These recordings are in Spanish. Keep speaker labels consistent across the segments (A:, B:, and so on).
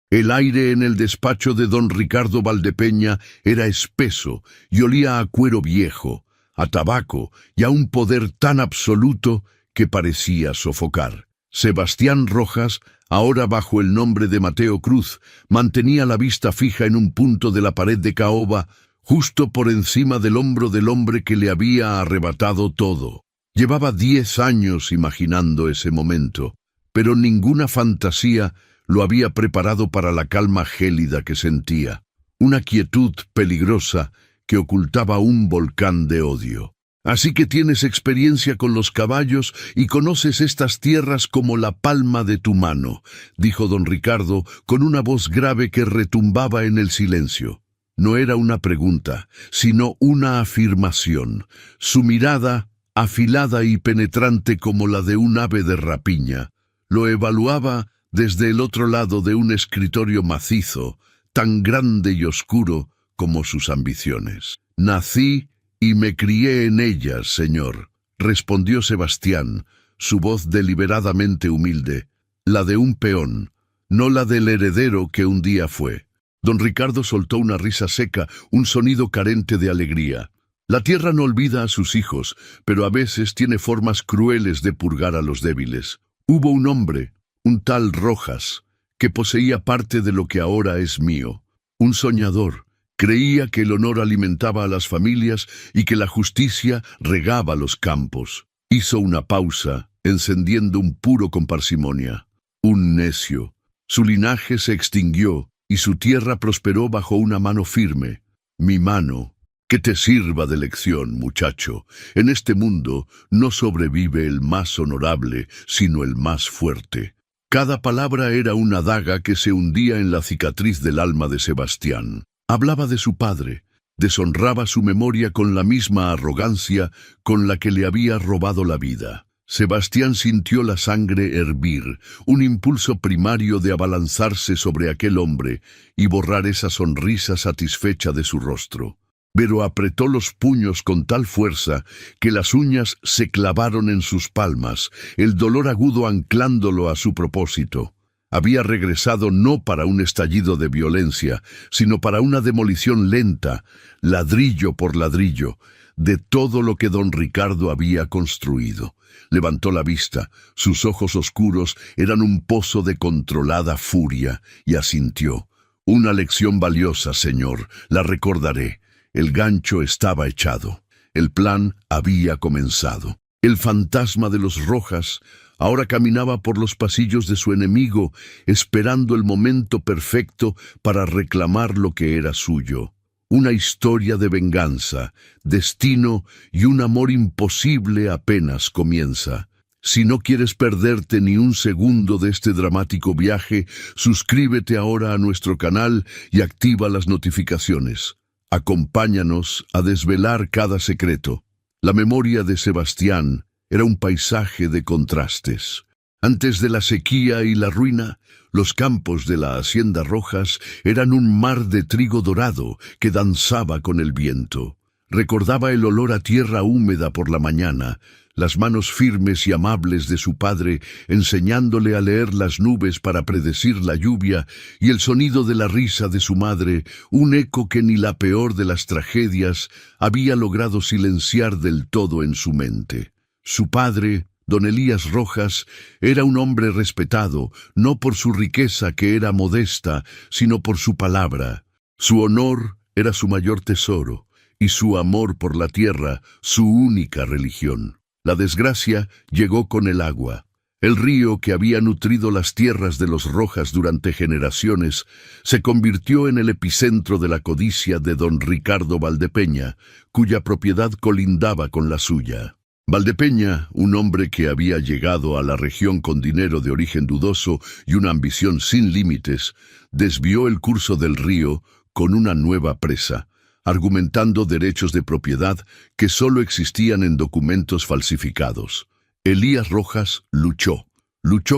A: El aire en el despacho de don Ricardo Valdepeña era espeso y olía a cuero viejo, a tabaco y a un poder tan absoluto que parecía sofocar. Sebastián Rojas, ahora bajo el nombre de Mateo Cruz, mantenía la vista fija en un punto de la pared de caoba, justo por encima del hombro del hombre que le había arrebatado todo. Llevaba 10 años imaginando ese momento, pero ninguna fantasía lo había preparado para la calma gélida que sentía, una quietud peligrosa que ocultaba un volcán de odio. Así que tienes experiencia con los caballos y conoces estas tierras como la palma de tu mano, dijo don Ricardo con una voz grave que retumbaba en el silencio. No era una pregunta, sino una afirmación. Su mirada, afilada y penetrante como la de un ave de rapiña, lo evaluaba desde el otro lado de un escritorio macizo, tan grande y oscuro como sus ambiciones. Nací y me crié en ellas, señor, respondió Sebastián, su voz deliberadamente humilde, la de un peón, no la del heredero que un día fue. Don Ricardo soltó una risa seca, un sonido carente de alegría. La tierra no olvida a sus hijos, pero a veces tiene formas crueles de purgar a los débiles. Hubo un hombre, un tal Rojas, que poseía parte de lo que ahora es mío. Un soñador. Creía que el honor alimentaba a las familias y que la justicia regaba los campos. Hizo una pausa, encendiendo un puro con parsimonia. Un necio. Su linaje se extinguió y su tierra prosperó bajo una mano firme. Mi mano. Que te sirva de lección, muchacho. En este mundo no sobrevive el más honorable, sino el más fuerte. Cada palabra era una daga que se hundía en la cicatriz del alma de Sebastián. Hablaba de su padre, deshonraba su memoria con la misma arrogancia con la que le había robado la vida. Sebastián sintió la sangre hervir, un impulso primario de abalanzarse sobre aquel hombre y borrar esa sonrisa satisfecha de su rostro. Pero apretó los puños con tal fuerza que las uñas se clavaron en sus palmas, el dolor agudo anclándolo a su propósito. Había regresado no para un estallido de violencia, sino para una demolición lenta, ladrillo por ladrillo, de todo lo que don Ricardo había construido. Levantó la vista, sus ojos oscuros eran un pozo de controlada furia, y asintió. Una lección valiosa, señor, la recordaré. El gancho estaba echado. El plan había comenzado. El fantasma de los Rojas ahora caminaba por los pasillos de su enemigo, esperando el momento perfecto para reclamar lo que era suyo. Una historia de venganza, destino y un amor imposible apenas comienza. Si no quieres perderte ni un segundo de este dramático viaje, suscríbete ahora a nuestro canal y activa las notificaciones. Acompáñanos a desvelar cada secreto. La memoria de Sebastián era un paisaje de contrastes. Antes de la sequía y la ruina, los campos de la hacienda Rojas eran un mar de trigo dorado que danzaba con el viento. Recordaba el olor a tierra húmeda por la mañana, las manos firmes y amables de su padre enseñándole a leer las nubes para predecir la lluvia, y el sonido de la risa de su madre, un eco que ni la peor de las tragedias había logrado silenciar del todo en su mente. Su padre, don Elías Rojas, era un hombre respetado, no por su riqueza que era modesta, sino por su palabra. Su honor era su mayor tesoro, y su amor por la tierra su única religión. La desgracia llegó con el agua. El río que había nutrido las tierras de los Rojas durante generaciones se convirtió en el epicentro de la codicia de don Ricardo Valdepeña, cuya propiedad colindaba con la suya. Valdepeña, un hombre que había llegado a la región con dinero de origen dudoso y una ambición sin límites, desvió el curso del río con una nueva presa, argumentando derechos de propiedad que solo existían en documentos falsificados. Elías Rojas luchó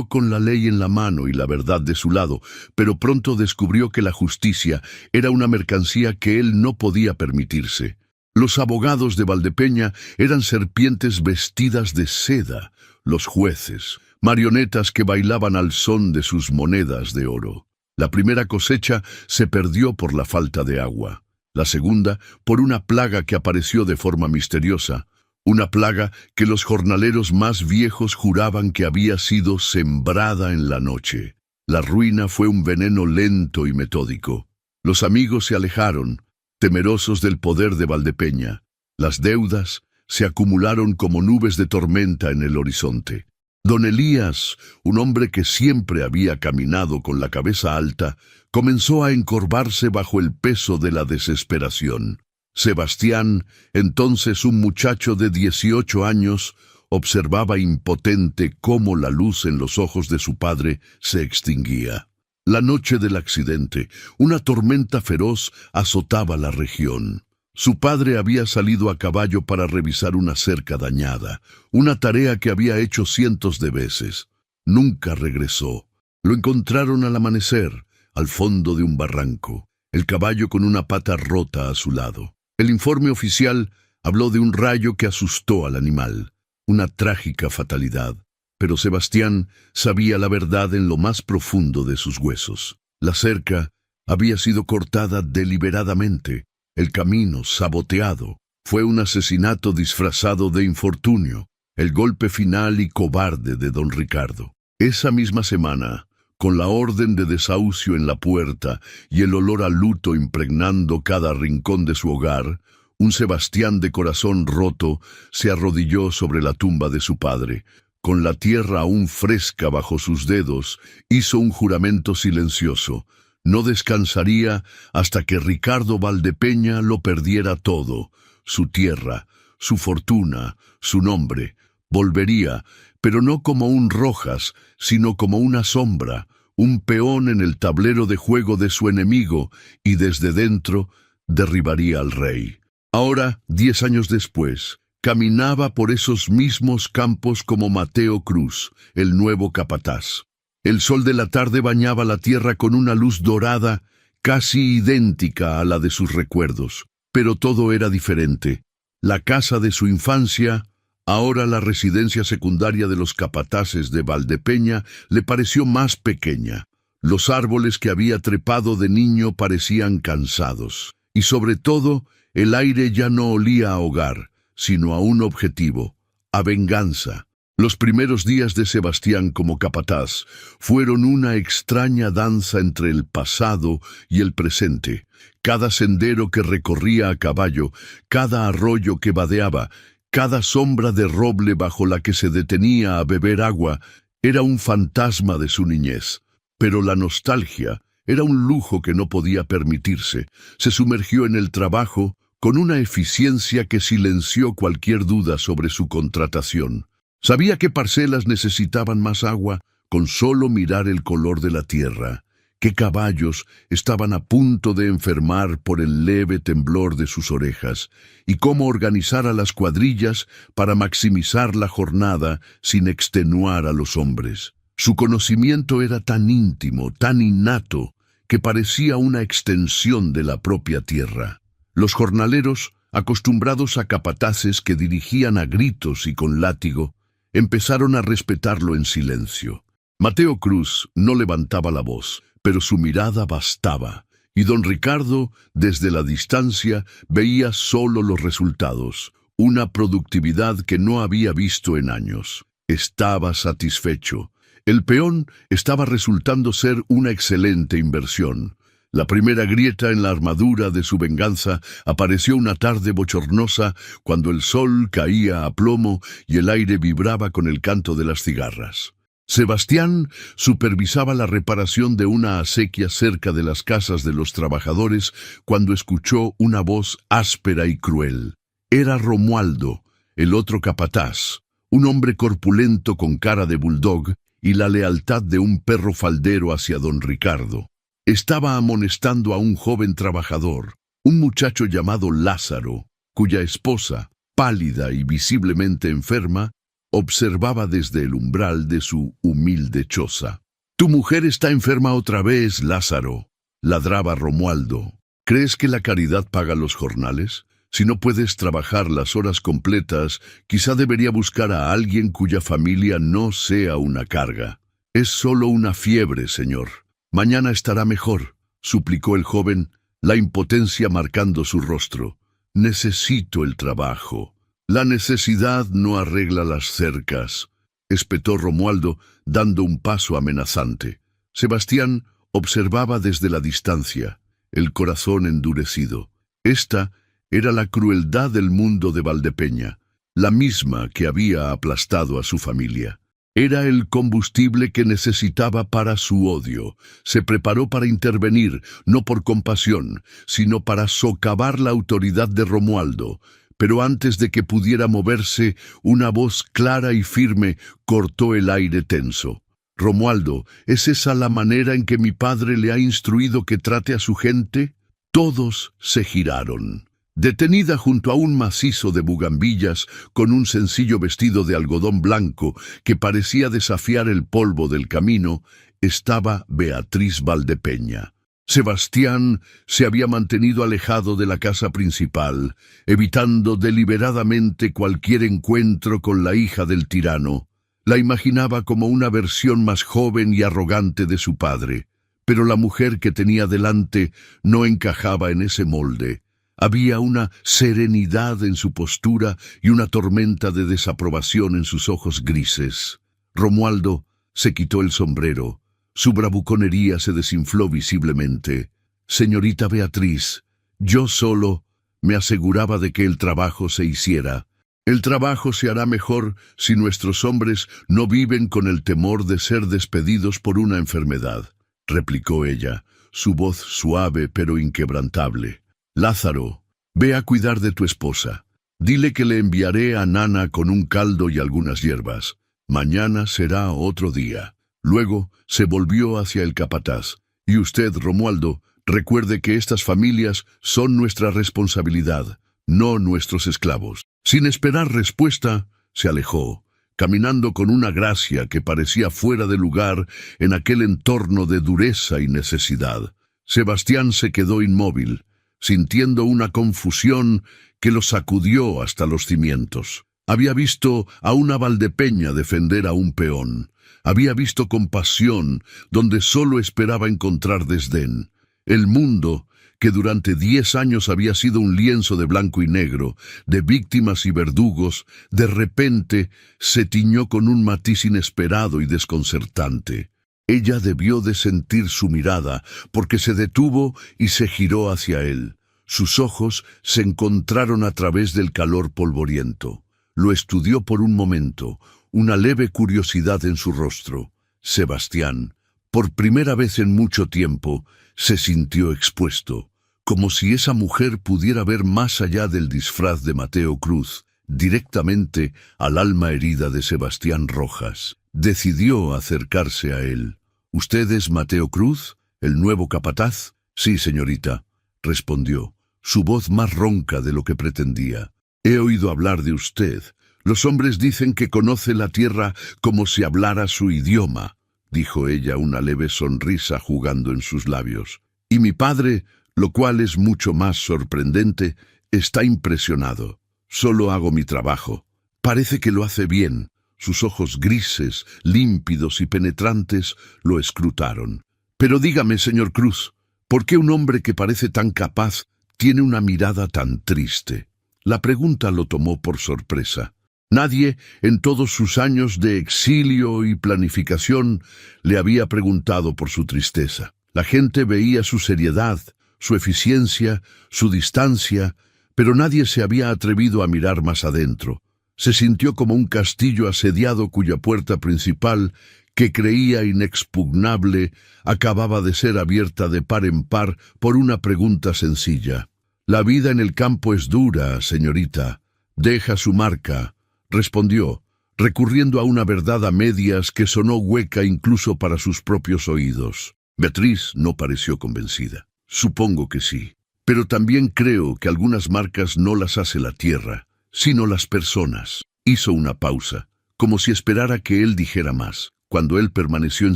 A: con la ley en la mano y la verdad de su lado, pero pronto descubrió que la justicia era una mercancía que él no podía permitirse. Los abogados de Valdepeña eran serpientes vestidas de seda, los jueces, marionetas que bailaban al son de sus monedas de oro. La primera cosecha se perdió por la falta de agua. La segunda, por una plaga que apareció de forma misteriosa. Una plaga que los jornaleros más viejos juraban que había sido sembrada en la noche. La ruina fue un veneno lento y metódico. Los amigos se alejaron, temerosos del poder de Valdepeña. Las deudas se acumularon como nubes de tormenta en el horizonte. Don Elías, un hombre que siempre había caminado con la cabeza alta, comenzó a encorvarse bajo el peso de la desesperación. Sebastián, entonces un muchacho de 18 años, observaba impotente cómo la luz en los ojos de su padre se extinguía. La noche del accidente, una tormenta feroz azotaba la región. Su padre había salido a caballo para revisar una cerca dañada, una tarea que había hecho cientos de veces. Nunca regresó. Lo encontraron al amanecer, al fondo de un barranco, el caballo con una pata rota a su lado. El informe oficial habló de un rayo que asustó al animal, una trágica fatalidad. Pero Sebastián sabía la verdad en lo más profundo de sus huesos. La cerca había sido cortada deliberadamente, el camino saboteado. Fue un asesinato disfrazado de infortunio, el golpe final y cobarde de don Ricardo. Esa misma semana, con la orden de desahucio en la puerta y el olor a luto impregnando cada rincón de su hogar, un Sebastián de corazón roto se arrodilló sobre la tumba de su padre. Con la tierra aún fresca bajo sus dedos, hizo un juramento silencioso. No descansaría hasta que Ricardo Valdepeña lo perdiera todo: su tierra, su fortuna, su nombre. Volvería, pero no como un Rojas, sino como una sombra, un peón en el tablero de juego de su enemigo, y desde dentro derribaría al rey. Ahora, 10 años después, caminaba por esos mismos campos como Mateo Cruz, el nuevo capataz. El sol de la tarde bañaba la tierra con una luz dorada, casi idéntica a la de sus recuerdos. Pero todo era diferente. La casa de su infancia, ahora la residencia secundaria de los capataces de Valdepeña, le pareció más pequeña. Los árboles que había trepado de niño parecían cansados. Y sobre todo, el aire ya no olía a hogar, sino a un objetivo: a venganza. Los primeros días de Sebastián como capataz fueron una extraña danza entre el pasado y el presente. Cada sendero que recorría a caballo, cada arroyo que vadeaba, cada sombra de roble bajo la que se detenía a beber agua, era un fantasma de su niñez. Pero la nostalgia era un lujo que no podía permitirse. Se sumergió en el trabajo con una eficiencia que silenció cualquier duda sobre su contratación. Sabía qué parcelas necesitaban más agua con solo mirar el color de la tierra, qué caballos estaban a punto de enfermar por el leve temblor de sus orejas, y cómo organizar a las cuadrillas para maximizar la jornada sin extenuar a los hombres. Su conocimiento era tan íntimo, tan innato, que parecía una extensión de la propia tierra. Los jornaleros, acostumbrados a capataces que dirigían a gritos y con látigo, empezaron a respetarlo en silencio. Mateo Cruz no levantaba la voz, pero su mirada bastaba, y don Ricardo, desde la distancia, veía solo los resultados, una productividad que no había visto en años. Estaba satisfecho. El peón estaba resultando ser una excelente inversión. La primera grieta en la armadura de su venganza apareció una tarde bochornosa cuando el sol caía a plomo y el aire vibraba con el canto de las cigarras. Sebastián supervisaba la reparación de una acequia cerca de las casas de los trabajadores cuando escuchó una voz áspera y cruel. Era Romualdo, el otro capataz, un hombre corpulento con cara de bulldog y la lealtad de un perro faldero hacia don Ricardo. Estaba amonestando a un joven trabajador, un muchacho llamado Lázaro, cuya esposa, pálida y visiblemente enferma, observaba desde el umbral de su humilde choza. «Tu mujer está enferma otra vez, Lázaro», ladraba Romualdo. «¿Crees que la caridad paga los jornales? Si no puedes trabajar las horas completas, quizá debería buscar a alguien cuya familia no sea una carga». «Es solo una fiebre, señor». Mañana estará mejor, suplicó el joven, la impotencia marcando su rostro. Necesito el trabajo. La necesidad no arregla las cercas, espetó Romualdo, dando un paso amenazante. Sebastián observaba desde la distancia, el corazón endurecido. Esta era la crueldad del mundo de Valdepeña, la misma que había aplastado a su familia. Era el combustible que necesitaba para su odio. Se preparó para intervenir, no por compasión, sino para socavar la autoridad de Romualdo. Pero antes de que pudiera moverse, una voz clara y firme cortó el aire tenso. «Romualdo, ¿es esa la manera en que mi padre le ha instruido que trate a su gente?» Todos se giraron. Detenida junto a un macizo de bugambillas, con un sencillo vestido de algodón blanco que parecía desafiar el polvo del camino, estaba Beatriz Valdepeña. Sebastián se había mantenido alejado de la casa principal, evitando deliberadamente cualquier encuentro con la hija del tirano. La imaginaba como una versión más joven y arrogante de su padre, pero la mujer que tenía delante no encajaba en ese molde. Había una serenidad en su postura y una tormenta de desaprobación en sus ojos grises. Romualdo se quitó el sombrero. Su bravuconería se desinfló visiblemente. «Señorita Beatriz, yo solo me aseguraba de que el trabajo se hiciera. El trabajo se hará mejor si nuestros hombres no viven con el temor de ser despedidos por una enfermedad», replicó ella, su voz suave pero inquebrantable. «Lázaro, ve a cuidar de tu esposa. Dile que le enviaré a Nana con un caldo y algunas hierbas. Mañana será otro día». Luego se volvió hacia el capataz. «Y usted, Romualdo, recuerde que estas familias son nuestra responsabilidad, no nuestros esclavos». Sin esperar respuesta, se alejó, caminando con una gracia que parecía fuera de lugar en aquel entorno de dureza y necesidad. Sebastián se quedó inmóvil, sintiendo una confusión que lo sacudió hasta los cimientos. Había visto a una Valdepeña defender a un peón. Había visto compasión donde solo esperaba encontrar desdén. El mundo, que durante 10 años había sido un lienzo de blanco y negro, de víctimas y verdugos, de repente se tiñó con un matiz inesperado y desconcertante. Ella debió de sentir su mirada, porque se detuvo y se giró hacia él. Sus ojos se encontraron a través del calor polvoriento. Lo estudió por un momento, una leve curiosidad en su rostro. Sebastián, por primera vez en mucho tiempo, se sintió expuesto, como si esa mujer pudiera ver más allá del disfraz de Mateo Cruz, directamente al alma herida de Sebastián Rojas. Decidió acercarse a él. «¿Usted es Mateo Cruz, el nuevo capataz?» «Sí, señorita», respondió, su voz más ronca de lo que pretendía. «He oído hablar de usted. Los hombres dicen que conoce la tierra como si hablara su idioma», dijo ella, una leve sonrisa jugando en sus labios. «Y mi padre, lo cual es mucho más sorprendente, está impresionado. Solo hago mi trabajo. Parece que lo hace bien». Sus ojos grises, límpidos y penetrantes lo escrutaron. «Pero dígame, señor Cruz, ¿por qué un hombre que parece tan capaz tiene una mirada tan triste?» La pregunta lo tomó por sorpresa. Nadie, en todos sus años de exilio y planificación, le había preguntado por su tristeza. La gente veía su seriedad, su eficiencia, su distancia, pero nadie se había atrevido a mirar más adentro. Se sintió como un castillo asediado cuya puerta principal, que creía inexpugnable, acababa de ser abierta de par en par por una pregunta sencilla. «La vida en el campo es dura, señorita. Deja su marca», respondió, recurriendo a una verdad a medias que sonó hueca incluso para sus propios oídos. Beatriz no pareció convencida. «Supongo que sí, pero también creo que algunas marcas no las hace la tierra, sino las personas». Hizo una pausa, como si esperara que él dijera más. Cuando él permaneció en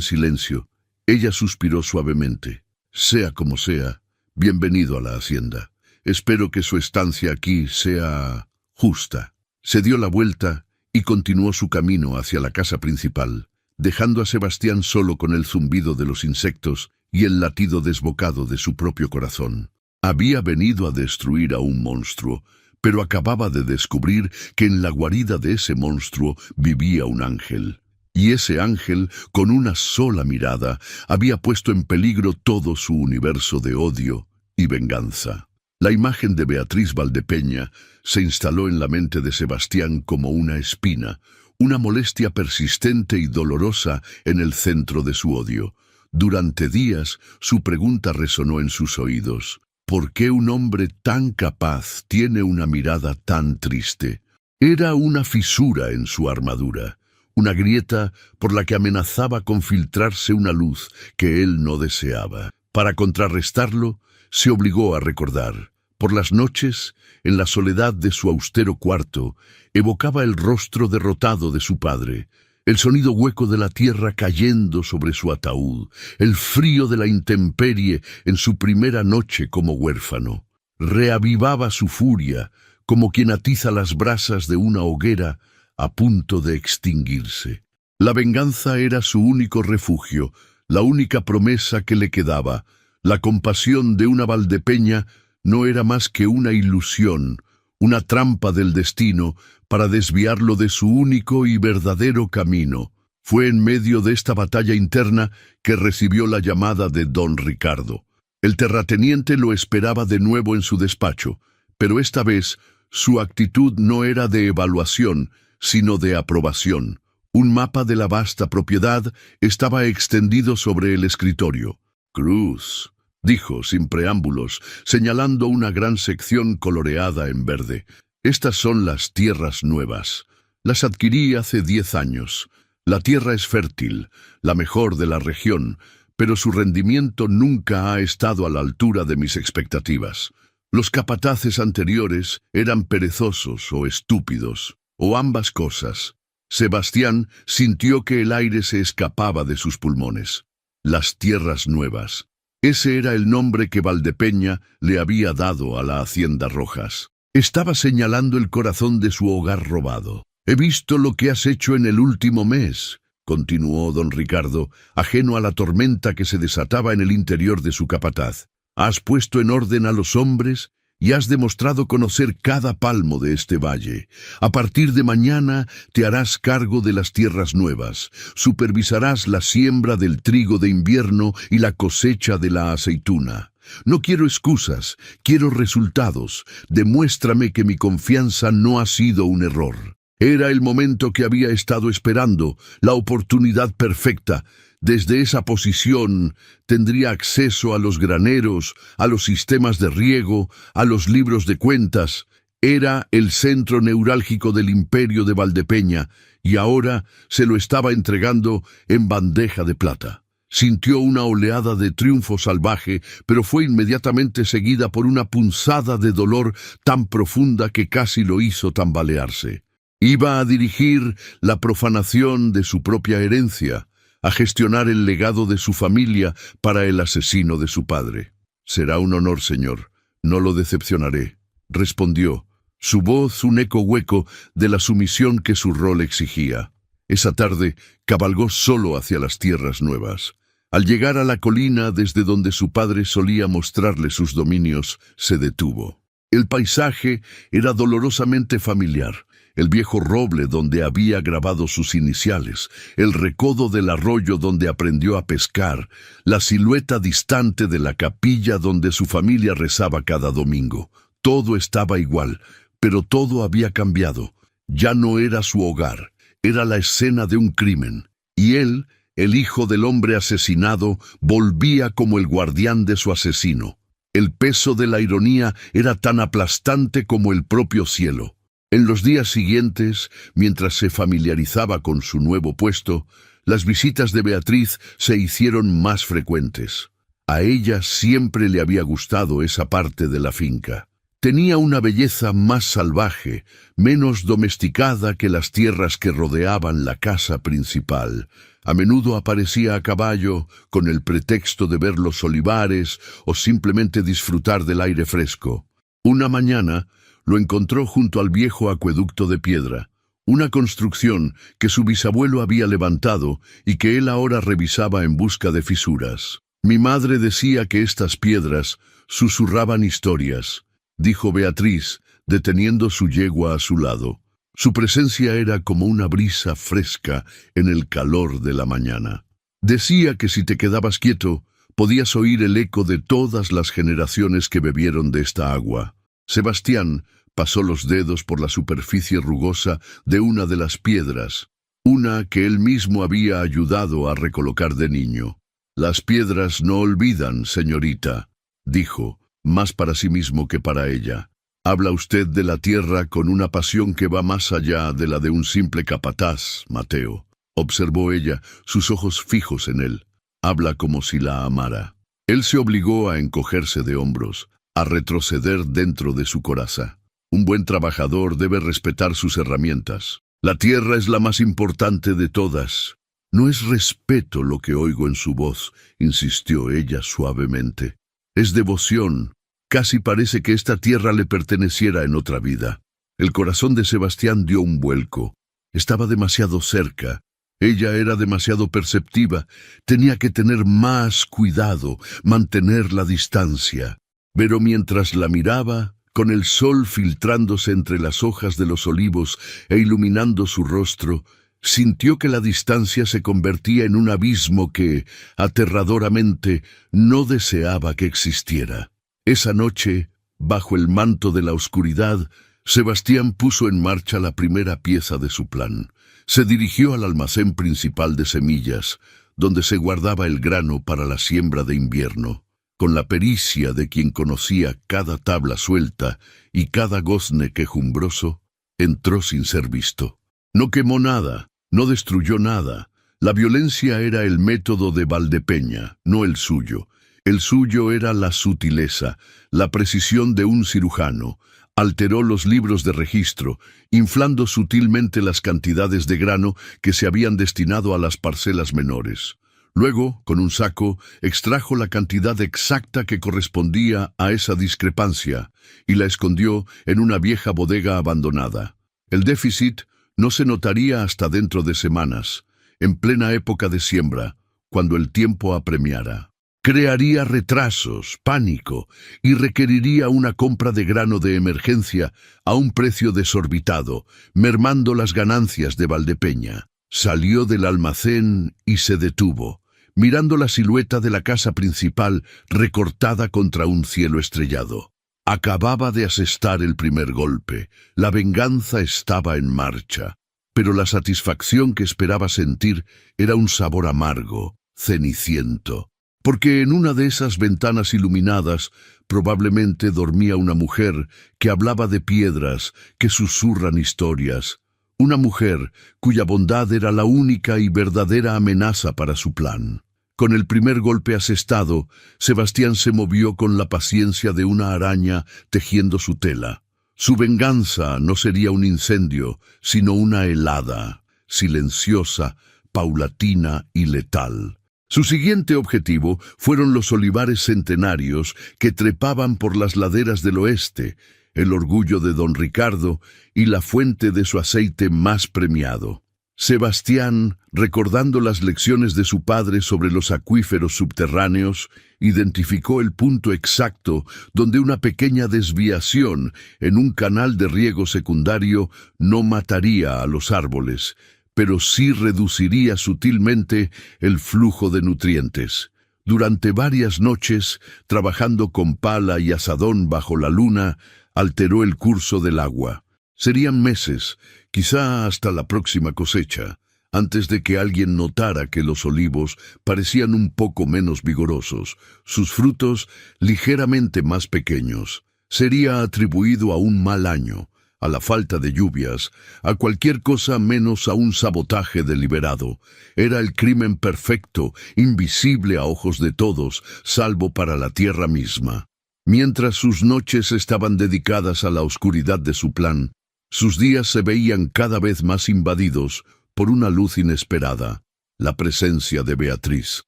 A: silencio, ella suspiró suavemente. «Sea como sea, bienvenido a la hacienda. Espero que su estancia aquí sea justa». Se dio la vuelta y continuó su camino hacia la casa principal, dejando a Sebastián solo con el zumbido de los insectos y el latido desbocado de su propio corazón. Había venido a destruir a un monstruo, pero acababa de descubrir que en la guarida de ese monstruo vivía un ángel. Y ese ángel, con una sola mirada, había puesto en peligro todo su universo de odio y venganza. La imagen de Beatriz Valdepeña se instaló en la mente de Sebastián como una espina, una molestia persistente y dolorosa en el centro de su odio. Durante días, su pregunta resonó en sus oídos. ¿Por qué un hombre tan capaz tiene una mirada tan triste? Era una fisura en su armadura, una grieta por la que amenazaba con filtrarse una luz que él no deseaba. Para contrarrestarlo, se obligó a recordar. Por las noches, en la soledad de su austero cuarto, evocaba el rostro derrotado de su padre, el sonido hueco de la tierra cayendo sobre su ataúd, el frío de la intemperie en su primera noche como huérfano. Reavivaba su furia, como quien atiza las brasas de una hoguera a punto de extinguirse. La venganza era su único refugio, la única promesa que le quedaba. La compasión de una Valdepeña no era más que una ilusión, una trampa del destino para desviarlo de su único y verdadero camino. Fue en medio de esta batalla interna que recibió la llamada de don Ricardo. El terrateniente lo esperaba de nuevo en su despacho, pero esta vez su actitud no era de evaluación, sino de aprobación. Un mapa de la vasta propiedad estaba extendido sobre el escritorio. «Cruz», dijo sin preámbulos, señalando una gran sección coloreada en verde. «Estas son las tierras nuevas. Las adquirí hace 10 años. La tierra es fértil, la mejor de la región, pero su rendimiento nunca ha estado a la altura de mis expectativas. Los capataces anteriores eran perezosos o estúpidos, o ambas cosas». Sebastián sintió que el aire se escapaba de sus pulmones. Las tierras nuevas. Ese era el nombre que Valdepeña le había dado a la Hacienda Rojas. Estaba señalando el corazón de su hogar robado. «He visto lo que has hecho en el último mes», continuó don Ricardo, ajeno a la tormenta que se desataba en el interior de su capataz. «Has puesto en orden a los hombres y has demostrado conocer cada palmo de este valle. A partir de mañana te harás cargo de las tierras nuevas, supervisarás la siembra del trigo de invierno y la cosecha de la aceituna. No quiero excusas, quiero resultados. Demuéstrame que mi confianza no ha sido un error». Era el momento que había estado esperando, la oportunidad perfecta. Desde esa posición tendría acceso a los graneros, a los sistemas de riego, a los libros de cuentas. Era el centro neurálgico del imperio de Valdepeña y ahora se lo estaba entregando en bandeja de plata. Sintió una oleada de triunfo salvaje, pero fue inmediatamente seguida por una punzada de dolor tan profunda que casi lo hizo tambalearse. Iba a dirigir la profanación de su propia herencia, a gestionar el legado de su familia para el asesino de su padre. «Será un honor, señor. No lo decepcionaré», respondió, su voz un eco hueco de la sumisión que su rol exigía. Esa tarde cabalgó solo hacia las tierras nuevas. Al llegar a la colina desde donde su padre solía mostrarle sus dominios, se detuvo. El paisaje era dolorosamente familiar. El viejo roble donde había grabado sus iniciales, el recodo del arroyo donde aprendió a pescar, la silueta distante de la capilla donde su familia rezaba cada domingo. Todo estaba igual, pero todo había cambiado. Ya no era su hogar, era la escena de un crimen. Y él, el hijo del hombre asesinado, volvía como el guardián de su asesino. El peso de la ironía era tan aplastante como el propio cielo. En los días siguientes, mientras se familiarizaba con su nuevo puesto, las visitas de Beatriz se hicieron más frecuentes. A ella siempre le había gustado esa parte de la finca. Tenía una belleza más salvaje, menos domesticada que las tierras que rodeaban la casa principal. A menudo aparecía a caballo, con el pretexto de ver los olivares o simplemente disfrutar del aire fresco. Una mañana lo encontró junto al viejo acueducto de piedra, una construcción que su bisabuelo había levantado y que él ahora revisaba en busca de fisuras. Mi madre decía que estas piedras susurraban historias, dijo Beatriz, deteniendo su yegua a su lado. Su presencia era como una brisa fresca en el calor de la mañana. Decía que si te quedabas quieto, podías oír el eco de todas las generaciones que bebieron de esta agua. Sebastián pasó los dedos por la superficie rugosa de una de las piedras, una que él mismo había ayudado a recolocar de niño. Las piedras no olvidan, señorita, dijo, más para sí mismo que para ella. Habla usted de la tierra con una pasión que va más allá de la de un simple capataz, Mateo, observó ella, sus ojos fijos en él. Habla como si la amara. Él se obligó a encogerse de hombros, a retroceder dentro de su coraza. Un buen trabajador debe respetar sus herramientas. La tierra es la más importante de todas. No es respeto lo que oigo en su voz, insistió ella suavemente. Es devoción. Casi parece que esta tierra le perteneciera en otra vida. El corazón de Sebastián dio un vuelco. Estaba demasiado cerca. Ella era demasiado perceptiva. Tenía que tener más cuidado, mantener la distancia. Pero mientras la miraba, con el sol filtrándose entre las hojas de los olivos e iluminando su rostro, sintió que la distancia se convertía en un abismo que, aterradoramente, no deseaba que existiera. Esa noche, bajo el manto de la oscuridad, Sebastián puso en marcha la primera pieza de su plan. Se dirigió al almacén principal de semillas, donde se guardaba el grano para la siembra de invierno. Con la pericia de quien conocía cada tabla suelta y cada gozne quejumbroso, entró sin ser visto. No quemó nada, no destruyó nada. La violencia era el método de Valdepeña, no el suyo. El suyo era la sutileza, la precisión de un cirujano. Alteró los libros de registro, inflando sutilmente las cantidades de grano que se habían destinado a las parcelas menores. Luego, con un saco, extrajo la cantidad exacta que correspondía a esa discrepancia y la escondió en una vieja bodega abandonada. El déficit no se notaría hasta dentro de semanas, en plena época de siembra, cuando el tiempo apremiara. Crearía retrasos, pánico, y requeriría una compra de grano de emergencia a un precio desorbitado, mermando las ganancias de Valdepeña. Salió del almacén y se detuvo, mirando la silueta de la casa principal recortada contra un cielo estrellado. Acababa de asestar el primer golpe. La venganza estaba en marcha, pero la satisfacción que esperaba sentir era un sabor amargo, ceniciento. Porque en una de esas ventanas iluminadas probablemente dormía una mujer que hablaba de piedras, que susurran historias. Una mujer cuya bondad era la única y verdadera amenaza para su plan. Con el primer golpe asestado, Sebastián se movió con la paciencia de una araña tejiendo su tela. Su venganza no sería un incendio, sino una helada, silenciosa, paulatina y letal. Su siguiente objetivo fueron los olivares centenarios que trepaban por las laderas del oeste, el orgullo de don Ricardo y la fuente de su aceite más premiado. Sebastián, recordando las lecciones de su padre sobre los acuíferos subterráneos, identificó el punto exacto donde una pequeña desviación en un canal de riego secundario no mataría a los árboles, pero sí reduciría sutilmente el flujo de nutrientes. Durante varias noches, trabajando con pala y azadón bajo la luna, alteró el curso del agua. Serían meses, quizá hasta la próxima cosecha, antes de que alguien notara que los olivos parecían un poco menos vigorosos, sus frutos ligeramente más pequeños. Sería atribuido a un mal año, a la falta de lluvias, a cualquier cosa menos a un sabotaje deliberado. Era el crimen perfecto, invisible a ojos de todos, salvo para la tierra misma. Mientras sus noches estaban dedicadas a la oscuridad de su plan, sus días se veían cada vez más invadidos por una luz inesperada, la presencia de Beatriz.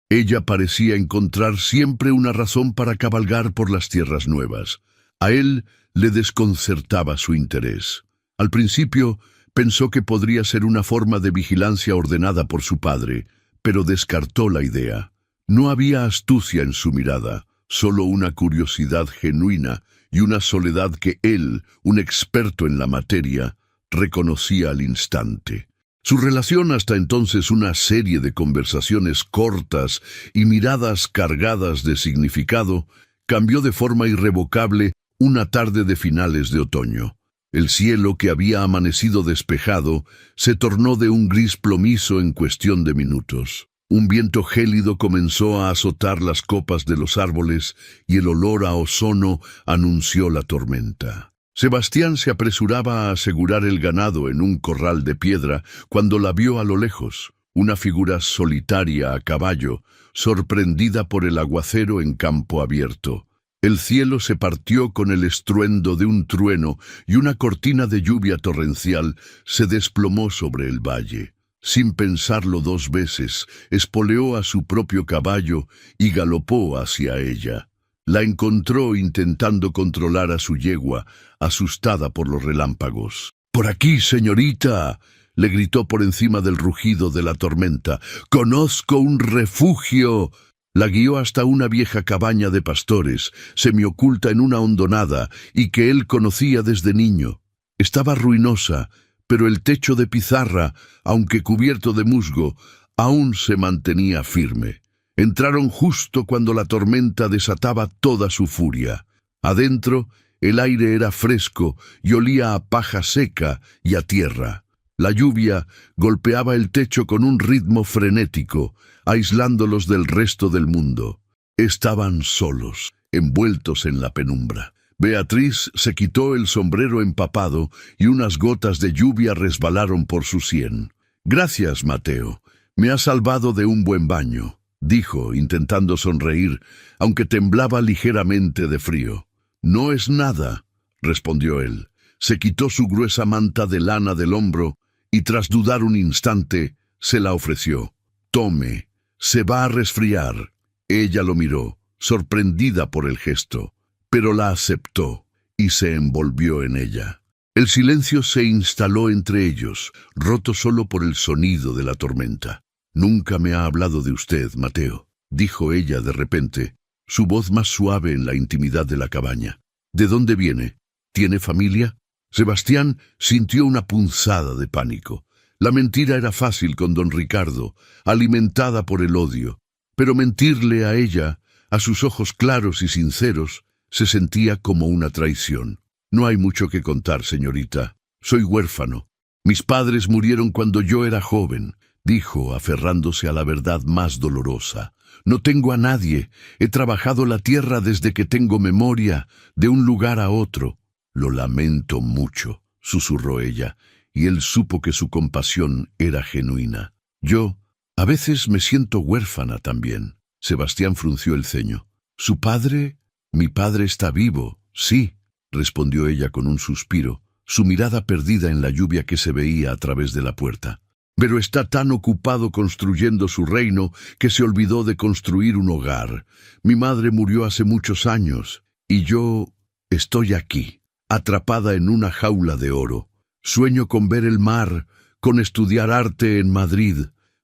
A: Ella parecía encontrar siempre una razón para cabalgar por las tierras nuevas. A él le desconcertaba su interés. Al principio pensó que podría ser una forma de vigilancia ordenada por su padre, pero descartó la idea. No había astucia en su mirada, solo una curiosidad genuina y una soledad que él, un experto en la materia, reconocía al instante. Su relación, hasta entonces una serie de conversaciones cortas y miradas cargadas de significado, cambió de forma irrevocable una tarde de finales de otoño. El cielo, que había amanecido despejado, se tornó de un gris plomizo en cuestión de minutos. Un viento gélido comenzó a azotar las copas de los árboles y el olor a ozono anunció la tormenta. Sebastián se apresuraba a asegurar el ganado en un corral de piedra cuando la vio a lo lejos, una figura solitaria a caballo, sorprendida por el aguacero en campo abierto. El cielo se partió con el estruendo de un trueno y una cortina de lluvia torrencial se desplomó sobre el valle. Sin pensarlo dos veces, espoleó a su propio caballo y galopó hacia ella. La encontró intentando controlar a su yegua, asustada por los relámpagos. «¡Por aquí, señorita!», le gritó por encima del rugido de la tormenta. «¡Conozco un refugio!». La guió hasta una vieja cabaña de pastores, semioculta en una hondonada, y que él conocía desde niño. Estaba ruinosa, pero el techo de pizarra, aunque cubierto de musgo, aún se mantenía firme. Entraron justo cuando la tormenta desataba toda su furia. Adentro, el aire era fresco y olía a paja seca y a tierra. La lluvia golpeaba el techo con un ritmo frenético, aislándolos del resto del mundo. Estaban solos, envueltos en la penumbra. Beatriz se quitó el sombrero empapado y unas gotas de lluvia resbalaron por su sien. «Gracias, Mateo. Me has salvado de un buen baño», dijo, intentando sonreír, aunque temblaba ligeramente de frío. «No es nada», respondió él. Se quitó su gruesa manta de lana del hombro y, tras dudar un instante, se la ofreció. «Tome, se va a resfriar». Ella lo miró, sorprendida por el gesto, pero la aceptó y se envolvió en ella. El silencio se instaló entre ellos, roto solo por el sonido de la tormenta. «Nunca me ha hablado de usted, Mateo», dijo ella de repente, su voz más suave en la intimidad de la cabaña. «¿De dónde viene? ¿Tiene familia?» Sebastián sintió una punzada de pánico. La mentira era fácil con don Ricardo, alimentada por el odio, pero mentirle a ella, a sus ojos claros y sinceros, se sentía como una traición. «No hay mucho que contar, señorita. Soy huérfano. Mis padres murieron cuando yo era joven», dijo, aferrándose a la verdad más dolorosa. «No tengo a nadie. He trabajado la tierra desde que tengo memoria, de un lugar a otro». «Lo lamento mucho», susurró ella, y él supo que su compasión era genuina. «Yo, a veces me siento huérfana también». Sebastián frunció el ceño. «¿Su padre? Mi padre está vivo, sí», respondió ella con un suspiro, su mirada perdida en la lluvia que se veía a través de la puerta. «Pero está tan ocupado construyendo su reino que se olvidó de construir un hogar. Mi madre murió hace muchos años, y yo estoy aquí, atrapada en una jaula de oro. Sueño con ver el mar, con estudiar arte en Madrid,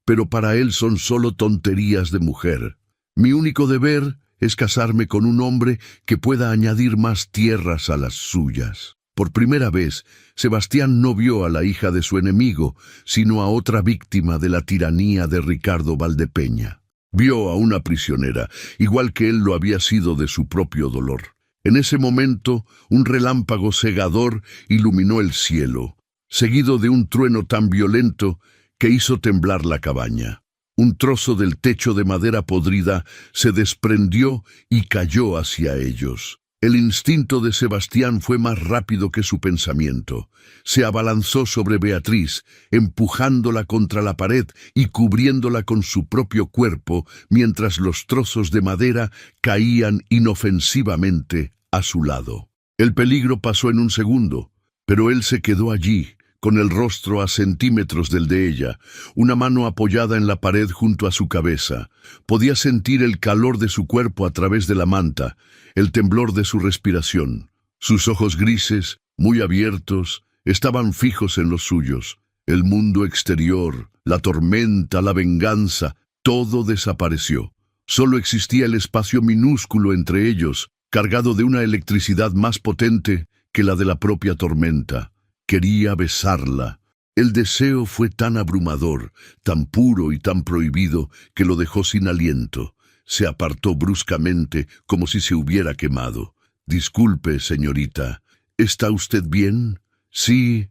A: pero para él son solo tonterías de mujer. Mi único deber es casarme con un hombre que pueda añadir más tierras a las suyas». Por primera vez, Sebastián no vio a la hija de su enemigo, sino a otra víctima de la tiranía de Ricardo Valdepeña. Vio a una prisionera, igual que él lo había sido de su propio dolor. En ese momento, un relámpago cegador iluminó el cielo, seguido de un trueno tan violento que hizo temblar la cabaña. Un trozo del techo de madera podrida se desprendió y cayó hacia ellos. El instinto de Sebastián fue más rápido que su pensamiento. Se abalanzó sobre Beatriz, empujándola contra la pared y cubriéndola con su propio cuerpo, mientras los trozos de madera caían inofensivamente a su lado. El peligro pasó en un segundo, pero él se quedó allí, con el rostro a centímetros del de ella, una mano apoyada en la pared junto a su cabeza. Podía sentir el calor de su cuerpo a través de la manta, el temblor de su respiración. Sus ojos grises, muy abiertos, estaban fijos en los suyos. El mundo exterior, la tormenta, la venganza, todo desapareció. Solo existía el espacio minúsculo entre ellos, cargado de una electricidad más potente que la de la propia tormenta. Quería besarla. El deseo fue tan abrumador, tan puro y tan prohibido, que lo dejó sin aliento. Se apartó bruscamente, como si se hubiera quemado. «Disculpe, señorita, ¿está usted bien?» «Sí,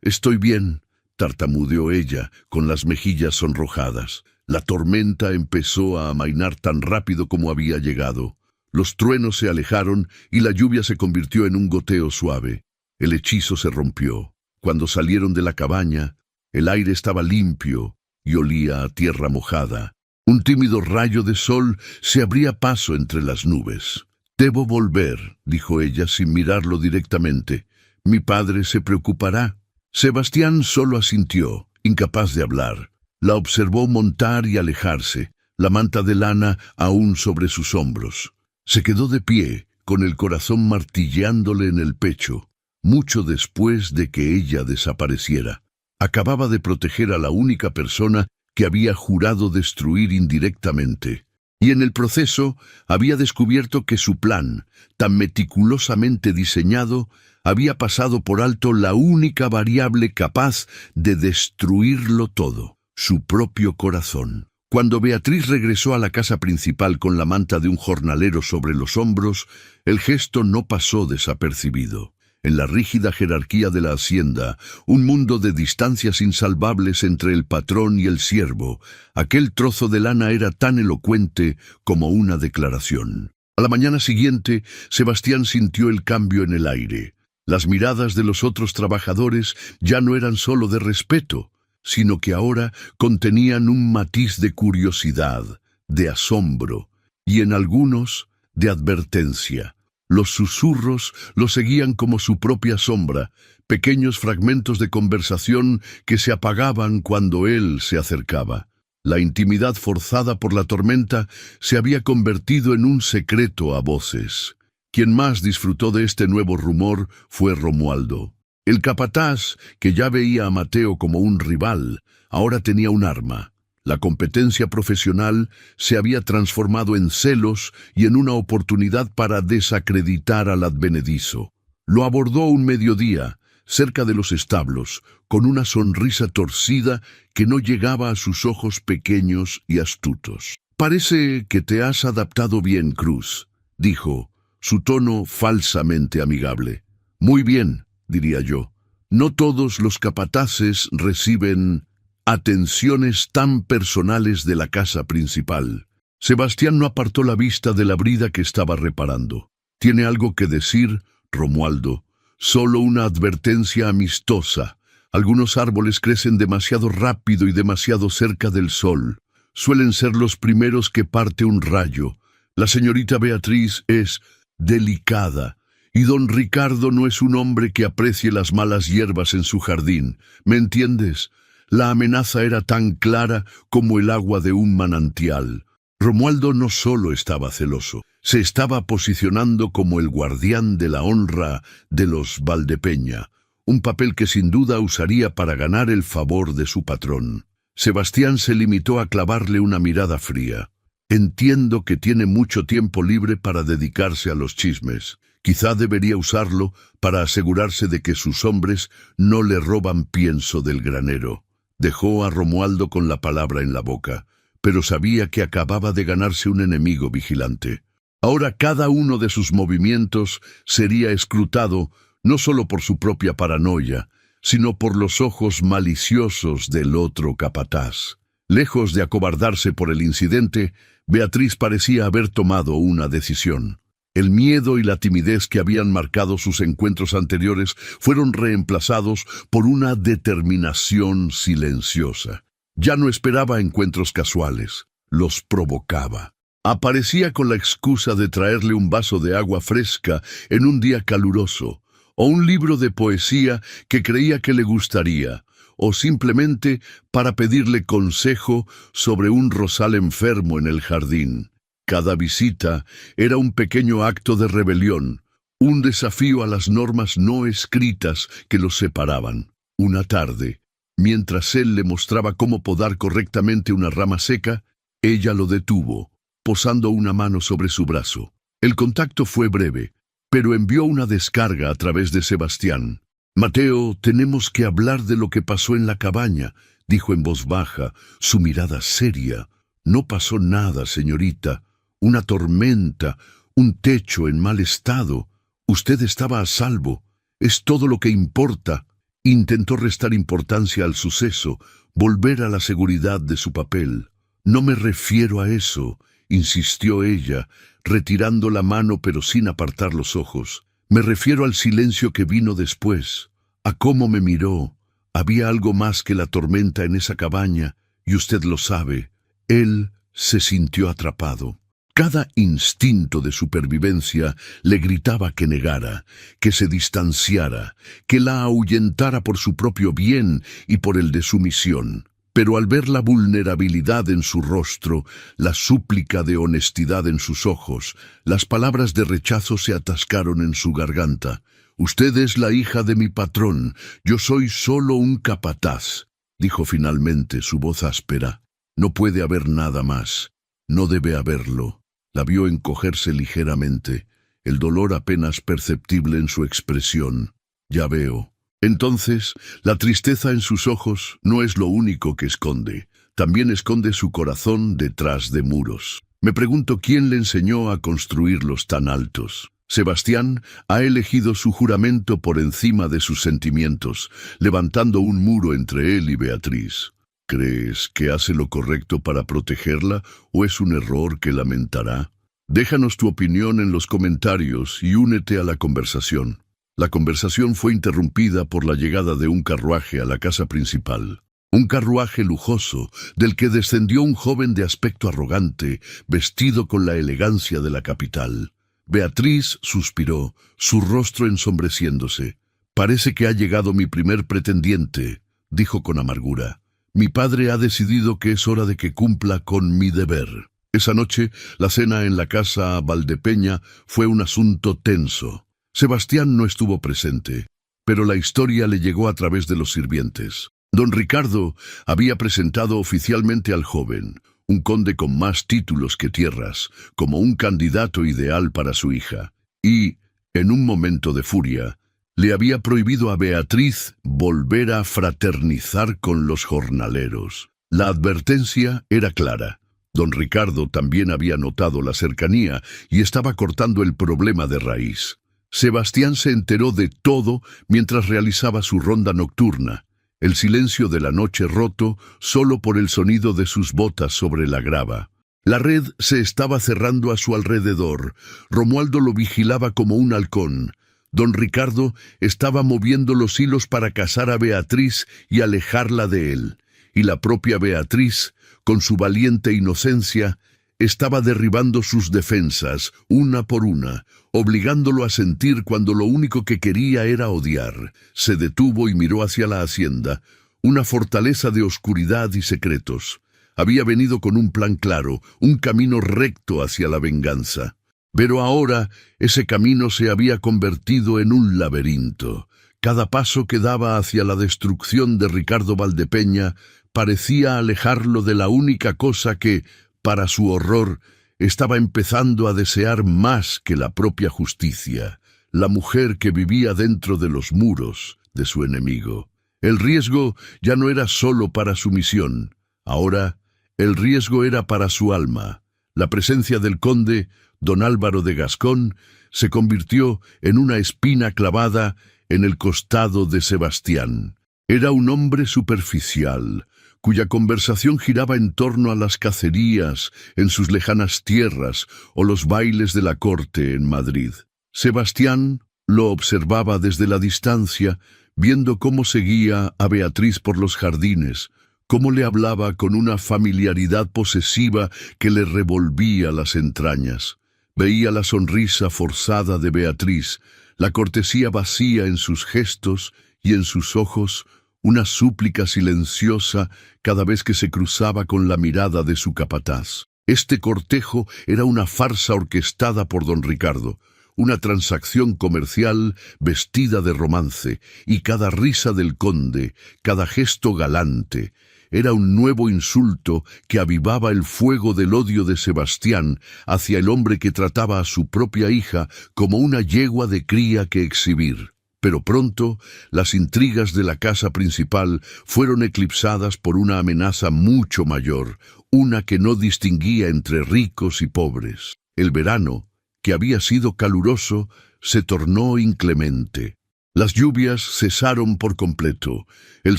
A: estoy bien», tartamudeó ella, con las mejillas sonrojadas. La tormenta empezó a amainar tan rápido como había llegado. Los truenos se alejaron y la lluvia se convirtió en un goteo suave. El hechizo se rompió. Cuando salieron de la cabaña, el aire estaba limpio y olía a tierra mojada. Un tímido rayo de sol se abría paso entre las nubes. «Debo volver», dijo ella sin mirarlo directamente. «Mi padre se preocupará». Sebastián solo asintió, incapaz de hablar. La observó montar y alejarse, la manta de lana aún sobre sus hombros. Se quedó de pie, con el corazón martilleándole en el pecho, mucho después de que ella desapareciera. Acababa de proteger a la única persona que había jurado destruir indirectamente. Y en el proceso había descubierto que su plan, tan meticulosamente diseñado, había pasado por alto la única variable capaz de destruirlo todo: su propio corazón. Cuando Beatriz regresó a la casa principal con la manta de un jornalero sobre los hombros, el gesto no pasó desapercibido. En la rígida jerarquía de la hacienda, un mundo de distancias insalvables entre el patrón y el siervo, aquel trozo de lana era tan elocuente como una declaración. A la mañana siguiente, Sebastián sintió el cambio en el aire. Las miradas de los otros trabajadores ya no eran solo de respeto, sino que ahora contenían un matiz de curiosidad, de asombro, y en algunos, de advertencia. Los susurros lo seguían como su propia sombra, pequeños fragmentos de conversación que se apagaban cuando él se acercaba. La intimidad forzada por la tormenta se había convertido en un secreto a voces. Quien más disfrutó de este nuevo rumor fue Romualdo. El capataz, que ya veía a Mateo como un rival, ahora tenía un arma. La competencia profesional se había transformado en celos y en una oportunidad para desacreditar al advenedizo. Lo abordó un mediodía, cerca de los establos, con una sonrisa torcida que no llegaba a sus ojos pequeños y astutos. «Parece que te has adaptado bien, Cruz», dijo, su tono falsamente amigable. «Muy bien», diría yo. «No todos los capataces reciben atenciones tan personales de la casa principal». Sebastián no apartó la vista de la brida que estaba reparando. «¿Tiene algo que decir, Romualdo?» «Solo una advertencia amistosa. Algunos árboles crecen demasiado rápido y demasiado cerca del sol. Suelen ser los primeros que parte un rayo. La señorita Beatriz es delicada, y don Ricardo no es un hombre que aprecie las malas hierbas en su jardín. ¿Me entiendes? La amenaza era tan clara como el agua de un manantial». Romualdo no solo estaba celoso, se estaba posicionando como el guardián de la honra de los Valdepeña, un papel que sin duda usaría para ganar el favor de su patrón. Sebastián se limitó a clavarle una mirada fría. «Entiendo que tiene mucho tiempo libre para dedicarse a los chismes. Quizá debería usarlo para asegurarse de que sus hombres no le roban pienso del granero». Dejó a Romualdo con la palabra en la boca, pero sabía que acababa de ganarse un enemigo vigilante. Ahora cada uno de sus movimientos sería escrutado no solo por su propia paranoia, sino por los ojos maliciosos del otro capataz. Lejos de acobardarse por el incidente, Beatriz parecía haber tomado una decisión. El miedo y la timidez que habían marcado sus encuentros anteriores fueron reemplazados por una determinación silenciosa. Ya no esperaba encuentros casuales, los provocaba. Aparecía con la excusa de traerle un vaso de agua fresca en un día caluroso, o un libro de poesía que creía que le gustaría, o simplemente para pedirle consejo sobre un rosal enfermo en el jardín. Cada visita era un pequeño acto de rebelión, un desafío a las normas no escritas que los separaban. Una tarde, mientras él le mostraba cómo podar correctamente una rama seca, Ella lo detuvo, posando una mano sobre su brazo. El contacto fue breve, pero envió una descarga a través de Sebastián. «Mateo, tenemos que hablar de lo que pasó en la cabaña», dijo en voz baja, su mirada seria. «No pasó nada, señorita. Una tormenta, un techo en mal estado. Usted estaba a salvo. Es todo lo que importa». Intentó restar importancia al suceso, volver a la seguridad de su papel. «No me refiero a eso», insistió ella, retirando la mano pero sin apartar los ojos. «Me refiero al silencio que vino después, a cómo me miró. Había algo más que la tormenta en esa cabaña, y usted lo sabe». Él se sintió atrapado. Cada instinto de supervivencia le gritaba que negara, que se distanciara, que la ahuyentara por su propio bien y por el de su misión. Pero al ver la vulnerabilidad en su rostro, la súplica de honestidad en sus ojos, las palabras de rechazo se atascaron en su garganta. «Usted es la hija de mi patrón, yo soy solo un capataz», dijo finalmente, su voz áspera. «No puede haber nada más. No debe haberlo». La vio encogerse ligeramente, el dolor apenas perceptible en su expresión. «Ya veo». Entonces, la tristeza en sus ojos no es lo único que esconde. También esconde su corazón detrás de muros. Me pregunto quién le enseñó a construirlos tan altos. Sebastián ha elegido su juramento por encima de sus sentimientos, levantando un muro entre él y Beatriz. ¿Crees que hace lo correcto para protegerla o es un error que lamentará? Déjanos tu opinión en los comentarios y únete a la conversación. La conversación fue interrumpida por la llegada de un carruaje a la casa principal. Un carruaje lujoso, del que descendió un joven de aspecto arrogante, vestido con la elegancia de la capital. Beatriz suspiró, su rostro ensombreciéndose. «Parece que ha llegado mi primer pretendiente», dijo con amargura. «Mi padre ha decidido que es hora de que cumpla con mi deber». Esa noche, la cena en la casa Valdepeña fue un asunto tenso. Sebastián no estuvo presente, pero la historia le llegó a través de los sirvientes. Don Ricardo había presentado oficialmente al joven, un conde con más títulos que tierras, como un candidato ideal para su hija, y, en un momento de furia, le había prohibido a Beatriz volver a fraternizar con los jornaleros. La advertencia era clara. Don Ricardo también había notado la cercanía y estaba cortando el problema de raíz. Sebastián se enteró de todo mientras realizaba su ronda nocturna, el silencio de la noche roto solo por el sonido de sus botas sobre la grava. La red se estaba cerrando a su alrededor. Romualdo lo vigilaba como un halcón. Don Ricardo estaba moviendo los hilos para cazar a Beatriz y alejarla de él. Y la propia Beatriz, con su valiente inocencia, estaba derribando sus defensas, una por una, obligándolo a sentir cuando lo único que quería era odiar. Se detuvo y miró hacia la hacienda, una fortaleza de oscuridad y secretos. Había venido con un plan claro, un camino recto hacia la venganza. Pero ahora ese camino se había convertido en un laberinto. Cada paso que daba hacia la destrucción de Ricardo Valdepeña parecía alejarlo de la única cosa que, para su horror, estaba empezando a desear más que la propia justicia, la mujer que vivía dentro de los muros de su enemigo. El riesgo ya no era solo para su misión, ahora el riesgo era para su alma. La presencia del conde, don Álvaro de Gascón, se convirtió en una espina clavada en el costado de Sebastián. Era un hombre superficial, cuya conversación giraba en torno a las cacerías en sus lejanas tierras o los bailes de la corte en Madrid. Sebastián lo observaba desde la distancia, viendo cómo seguía a Beatriz por los jardines, cómo le hablaba con una familiaridad posesiva que le revolvía las entrañas. Veía la sonrisa forzada de Beatriz, la cortesía vacía en sus gestos y en sus ojos, una súplica silenciosa cada vez que se cruzaba con la mirada de su capataz. Este cortejo era una farsa orquestada por don Ricardo, una transacción comercial vestida de romance, y cada risa del conde, cada gesto galante, era un nuevo insulto que avivaba el fuego del odio de Sebastián hacia el hombre que trataba a su propia hija como una yegua de cría que exhibir. Pero pronto, las intrigas de la casa principal fueron eclipsadas por una amenaza mucho mayor, una que no distinguía entre ricos y pobres. El verano, que había sido caluroso, se tornó inclemente. Las lluvias cesaron por completo. El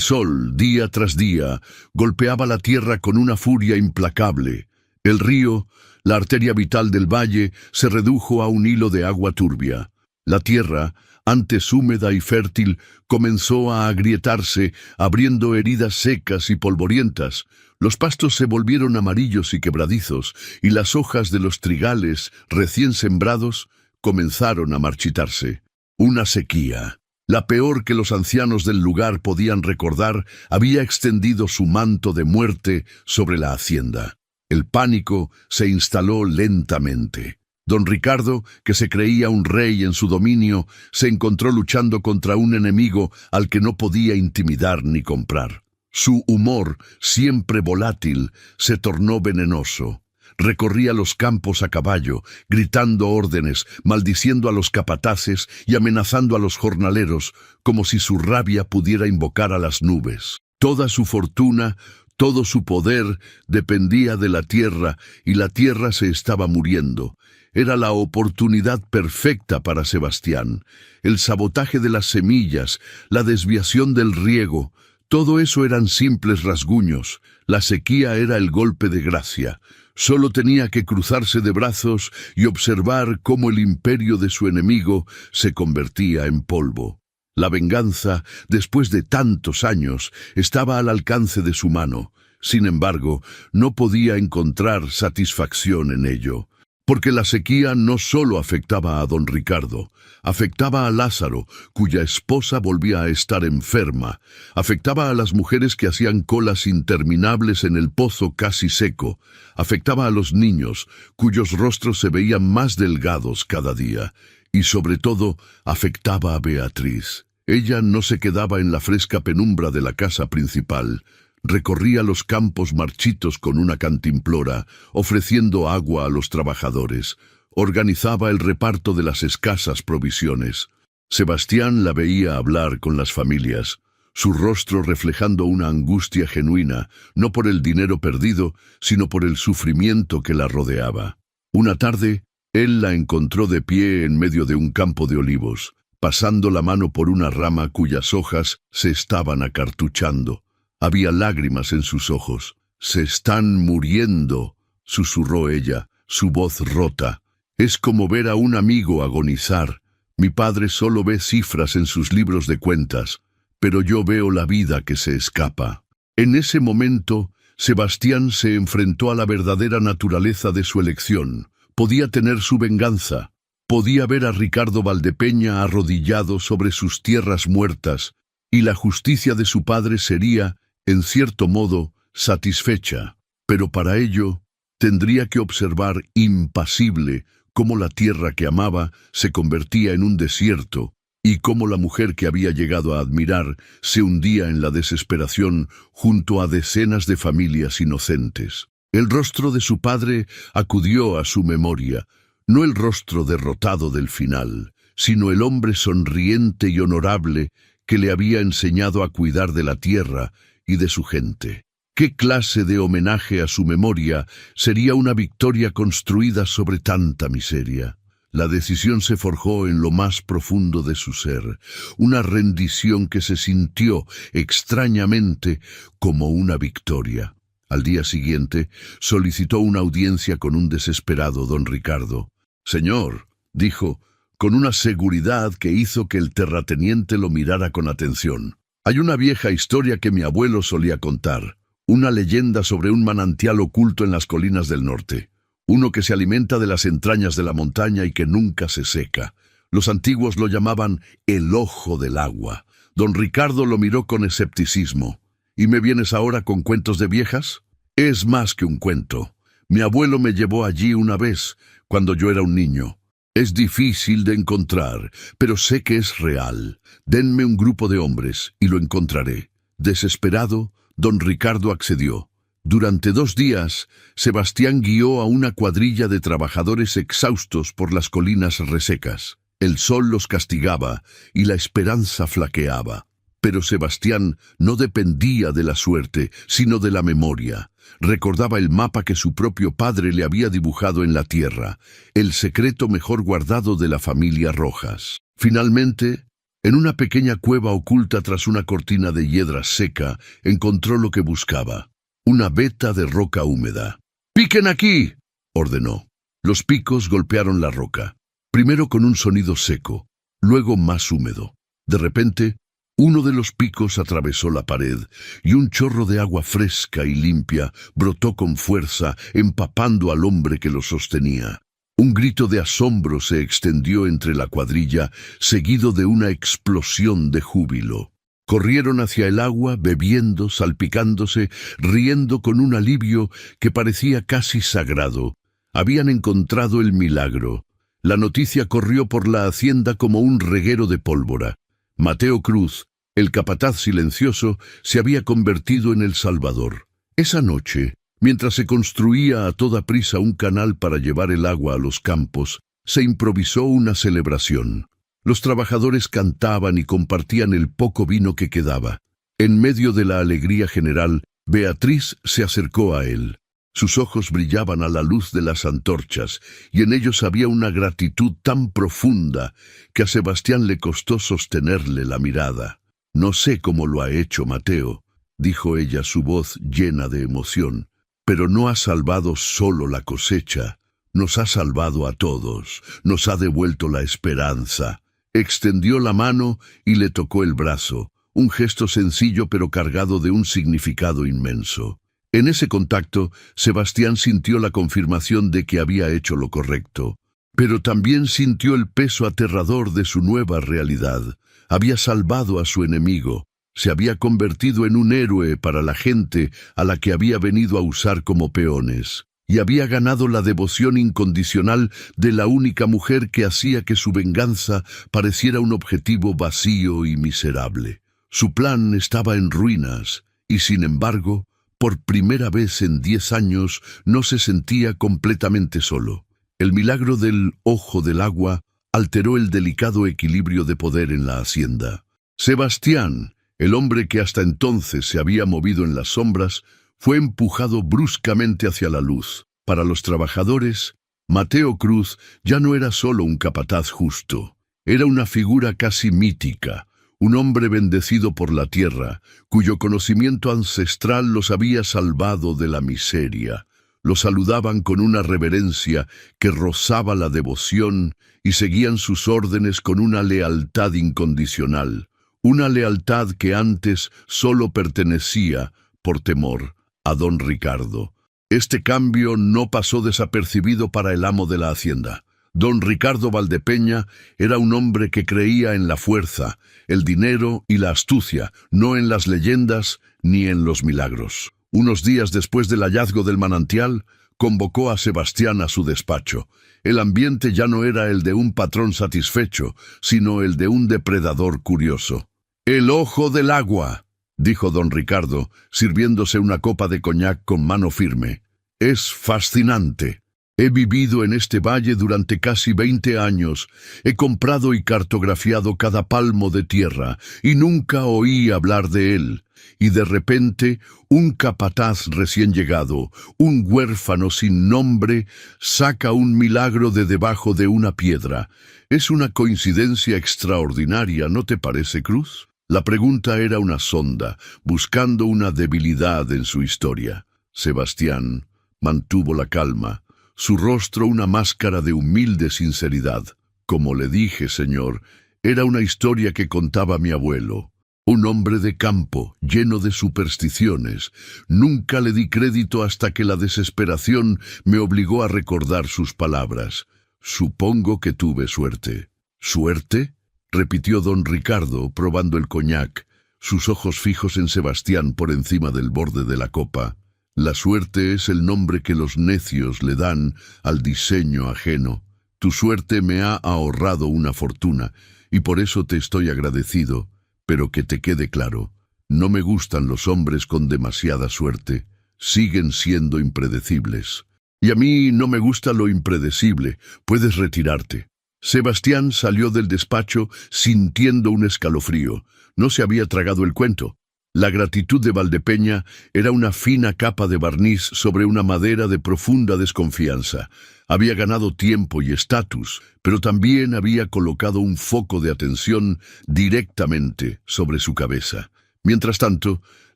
A: sol, día tras día, golpeaba la tierra con una furia implacable. El río, la arteria vital del valle, se redujo a un hilo de agua turbia. La tierra, antes húmeda y fértil, comenzó a agrietarse, abriendo heridas secas y polvorientas. Los pastos se volvieron amarillos y quebradizos, y las hojas de los trigales, recién sembrados, comenzaron a marchitarse. Una sequía, la peor que los ancianos del lugar podían recordar, había extendido su manto de muerte sobre la hacienda. El pánico se instaló lentamente. Don Ricardo, que se creía un rey en su dominio, se encontró luchando contra un enemigo al que no podía intimidar ni comprar. Su humor, siempre volátil, se tornó venenoso. Recorría los campos a caballo, gritando órdenes, maldiciendo a los capataces y amenazando a los jornaleros, como si su rabia pudiera invocar a las nubes. Toda su fortuna, todo su poder dependía de la tierra, y la tierra se estaba muriendo. Era la oportunidad perfecta para Sebastián. El sabotaje de las semillas, la desviación del riego, todo eso eran simples rasguños. La sequía era el golpe de gracia. Solo tenía que cruzarse de brazos y observar cómo el imperio de su enemigo se convertía en polvo. La venganza, después de tantos años, estaba al alcance de su mano. Sin embargo, no podía encontrar satisfacción en ello. Porque la sequía no solo afectaba a don Ricardo, afectaba a Lázaro, cuya esposa volvía a estar enferma, afectaba a las mujeres que hacían colas interminables en el pozo casi seco, afectaba a los niños, cuyos rostros se veían más delgados cada día, y sobre todo afectaba a Beatriz. Ella no se quedaba en la fresca penumbra de la casa principal. Recorría los campos marchitos con una cantimplora, ofreciendo agua a los trabajadores. Organizaba el reparto de las escasas provisiones. Sebastián la veía hablar con las familias, su rostro reflejando una angustia genuina, no por el dinero perdido, sino por el sufrimiento que la rodeaba. Una tarde, él la encontró de pie en medio de un campo de olivos, pasando la mano por una rama cuyas hojas se estaban acartuchando. Había lágrimas en sus ojos. «Se están muriendo», susurró ella, su voz rota. «Es como ver a un amigo agonizar. Mi padre solo ve cifras en sus libros de cuentas, pero yo veo la vida que se escapa». En ese momento, Sebastián se enfrentó a la verdadera naturaleza de su elección. Podía tener su venganza. Podía ver a Ricardo Valdepeña arrodillado sobre sus tierras muertas, y la justicia de su padre sería, en cierto modo, satisfecha, pero para ello tendría que observar impasible cómo la tierra que amaba se convertía en un desierto y cómo la mujer que había llegado a admirar se hundía en la desesperación junto a decenas de familias inocentes. El rostro de su padre acudió a su memoria, no el rostro derrotado del final, sino el hombre sonriente y honorable que le había enseñado a cuidar de la tierra y de su gente. ¿Qué clase de homenaje a su memoria sería una victoria construida sobre tanta miseria? La decisión se forjó en lo más profundo de su ser, una rendición que se sintió extrañamente como una victoria. Al día siguiente, solicitó una audiencia con un desesperado don Ricardo. «Señor», dijo, con una seguridad que hizo que el terrateniente lo mirara con atención. «Hay una vieja historia que mi abuelo solía contar, una leyenda sobre un manantial oculto en las colinas del norte, uno que se alimenta de las entrañas de la montaña y que nunca se seca. Los antiguos lo llamaban el ojo del agua». Don Ricardo lo miró con escepticismo. «¿Y me vienes ahora con cuentos de viejas?» «Es más que un cuento. Mi abuelo me llevó allí una vez, cuando yo era un niño. Es difícil de encontrar, pero sé que es real. Denme un grupo de hombres y lo encontraré». Desesperado, Don Ricardo accedió. Durante 2 días, Sebastián guió a una cuadrilla de trabajadores exhaustos por las colinas resecas. El sol los castigaba y la esperanza flaqueaba. Pero Sebastián no dependía de la suerte, sino de la memoria. Recordaba el mapa que su propio padre le había dibujado en la tierra, el secreto mejor guardado de la familia Rojas. Finalmente, en una pequeña cueva oculta tras una cortina de hiedra seca, encontró lo que buscaba: una veta de roca húmeda. «¡Piquen aquí!», ordenó. Los picos golpearon la roca, primero con un sonido seco, luego más húmedo. De repente, uno de los picos atravesó la pared y un chorro de agua fresca y limpia brotó con fuerza, empapando al hombre que lo sostenía. Un grito de asombro se extendió entre la cuadrilla, seguido de una explosión de júbilo. Corrieron hacia el agua, bebiendo, salpicándose, riendo con un alivio que parecía casi sagrado. Habían encontrado el milagro. La noticia corrió por la hacienda como un reguero de pólvora. Mateo Cruz, el capataz silencioso, se había convertido en el salvador. Esa noche, mientras se construía a toda prisa un canal para llevar el agua a los campos, se improvisó una celebración. Los trabajadores cantaban y compartían el poco vino que quedaba. En medio de la alegría general, Beatriz se acercó a él. Sus ojos brillaban a la luz de las antorchas, y en ellos había una gratitud tan profunda que a Sebastián le costó sostenerle la mirada. «No sé cómo lo ha hecho Mateo», dijo ella, su voz llena de emoción, «pero no ha salvado solo la cosecha, nos ha salvado a todos, nos ha devuelto la esperanza». Extendió la mano y le tocó el brazo, un gesto sencillo pero cargado de un significado inmenso. En ese contacto, Sebastián sintió la confirmación de que había hecho lo correcto, pero también sintió el peso aterrador de su nueva realidad. Había salvado a su enemigo, se había convertido en un héroe para la gente a la que había venido a usar como peones, y había ganado la devoción incondicional de la única mujer que hacía que su venganza pareciera un objetivo vacío y miserable. Su plan estaba en ruinas, y sin embargo, por primera vez en 10 años no se sentía completamente solo. El milagro del ojo del agua alteró el delicado equilibrio de poder en la hacienda. Sebastián, el hombre que hasta entonces se había movido en las sombras, fue empujado bruscamente hacia la luz. Para los trabajadores, Mateo Cruz ya no era solo un capataz justo. Era una figura casi mítica, un hombre bendecido por la tierra, cuyo conocimiento ancestral los había salvado de la miseria. Lo saludaban con una reverencia que rozaba la devoción y seguían sus órdenes con una lealtad incondicional, una lealtad que antes solo pertenecía, por temor, a don Ricardo. Este cambio no pasó desapercibido para el amo de la hacienda. Don Ricardo Valdepeña era un hombre que creía en la fuerza, el dinero y la astucia, no en las leyendas ni en los milagros. Unos días después del hallazgo del manantial, convocó a Sebastián a su despacho. El ambiente ya no era el de un patrón satisfecho, sino el de un depredador curioso. «El ojo del agua», dijo don Ricardo, sirviéndose una copa de coñac con mano firme. «Es fascinante. He vivido en este valle durante casi 20 años, he comprado y cartografiado cada palmo de tierra, y nunca oí hablar de él. Y de repente, un capataz recién llegado, un huérfano sin nombre, saca un milagro de debajo de una piedra. Es una coincidencia extraordinaria, ¿no te parece, Cruz?». La pregunta era una sonda, buscando una debilidad en su historia. Sebastián mantuvo la calma, su rostro una máscara de humilde sinceridad. «Como le dije, señor, era una historia que contaba mi abuelo. Un hombre de campo, lleno de supersticiones. Nunca le di crédito hasta que la desesperación me obligó a recordar sus palabras. Supongo que tuve suerte». «¿Suerte?», repitió don Ricardo, probando el coñac, sus ojos fijos en Sebastián por encima del borde de la copa. «La suerte es el nombre que los necios le dan al diseño ajeno. Tu suerte me ha ahorrado una fortuna, y por eso te estoy agradecido. Pero que te quede claro, No me gustan los hombres con demasiada suerte. Siguen siendo impredecibles. Y a mí no me gusta lo impredecible. Puedes retirarte. Sebastián salió del despacho sintiendo un escalofrío. No se había tragado el cuento. La gratitud de Valdepeña era una fina capa de barniz sobre una madera de profunda desconfianza. Había ganado tiempo y estatus, pero también había colocado un foco de atención directamente sobre su cabeza. Mientras tanto,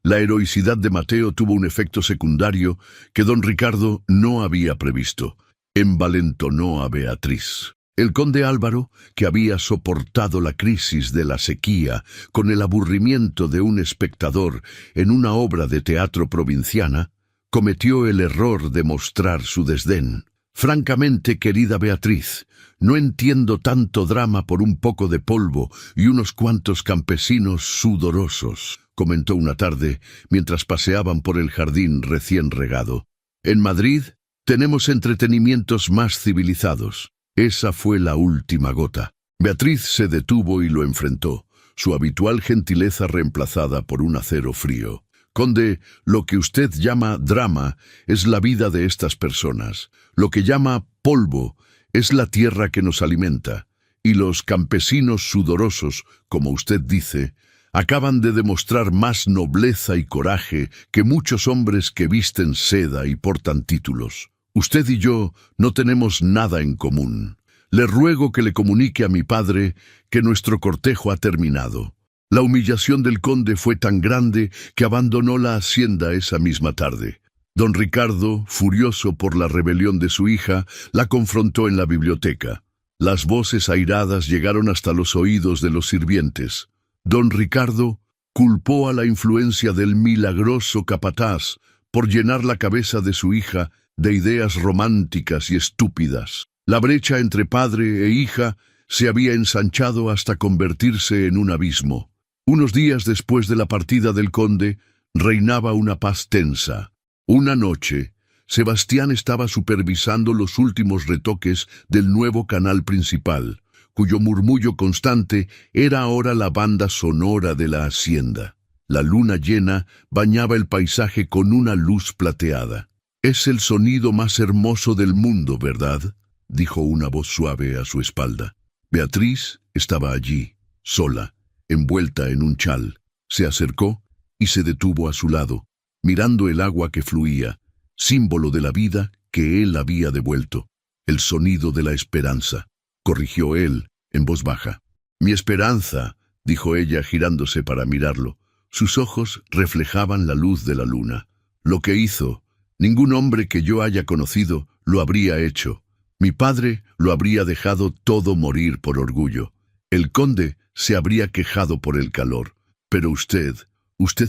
A: la heroicidad de Mateo tuvo un efecto secundario que don Ricardo no había previsto. Envalentonó a Beatriz. El conde Álvaro, que había soportado la crisis de la sequía con el aburrimiento de un espectador en una obra de teatro provinciana, cometió el error de mostrar su desdén. Francamente, querida Beatriz, no entiendo tanto drama por un poco de polvo y unos cuantos campesinos sudorosos, comentó una tarde mientras paseaban por el jardín recién regado. En Madrid tenemos entretenimientos más civilizados. Esa fue la última gota. Beatriz se detuvo y lo enfrentó, su habitual gentileza reemplazada por un acero frío. Conde, lo que usted llama drama es la vida de estas personas. Lo que llama polvo es la tierra que nos alimenta. Y los campesinos sudorosos, como usted dice, acaban de demostrar más nobleza y coraje que muchos hombres que visten seda y portan títulos. Usted y yo no tenemos nada en común. Le ruego que le comunique a mi padre que nuestro cortejo ha terminado. La humillación del conde fue tan grande que abandonó la hacienda esa misma tarde. Don Ricardo, furioso por la rebelión de su hija, la confrontó en la biblioteca. Las voces airadas llegaron hasta los oídos de los sirvientes. Don Ricardo culpó a la influencia del milagroso capataz por llenar la cabeza de su hija de ideas románticas y estúpidas. La brecha entre padre e hija se había ensanchado hasta convertirse en un abismo. Unos días después de la partida del conde, reinaba una paz tensa. Una noche, Sebastián estaba supervisando los últimos retoques del nuevo canal principal, cuyo murmullo constante era ahora la banda sonora de la hacienda. La luna llena bañaba el paisaje con una luz plateada. «Es el sonido más hermoso del mundo, ¿verdad?», dijo una voz suave a su espalda. Beatriz estaba allí, sola, envuelta en un chal. Se acercó y se detuvo a su lado, mirando el agua que fluía, símbolo de la vida que él había devuelto. «El sonido de la esperanza», corrigió él en voz baja. «Mi esperanza», dijo ella girándose para mirarlo. Sus ojos reflejaban la luz de la luna. «Lo que hizo, ningún hombre que yo haya conocido lo habría hecho. Mi padre lo habría dejado todo morir por orgullo. El conde se habría quejado por el calor. Pero usted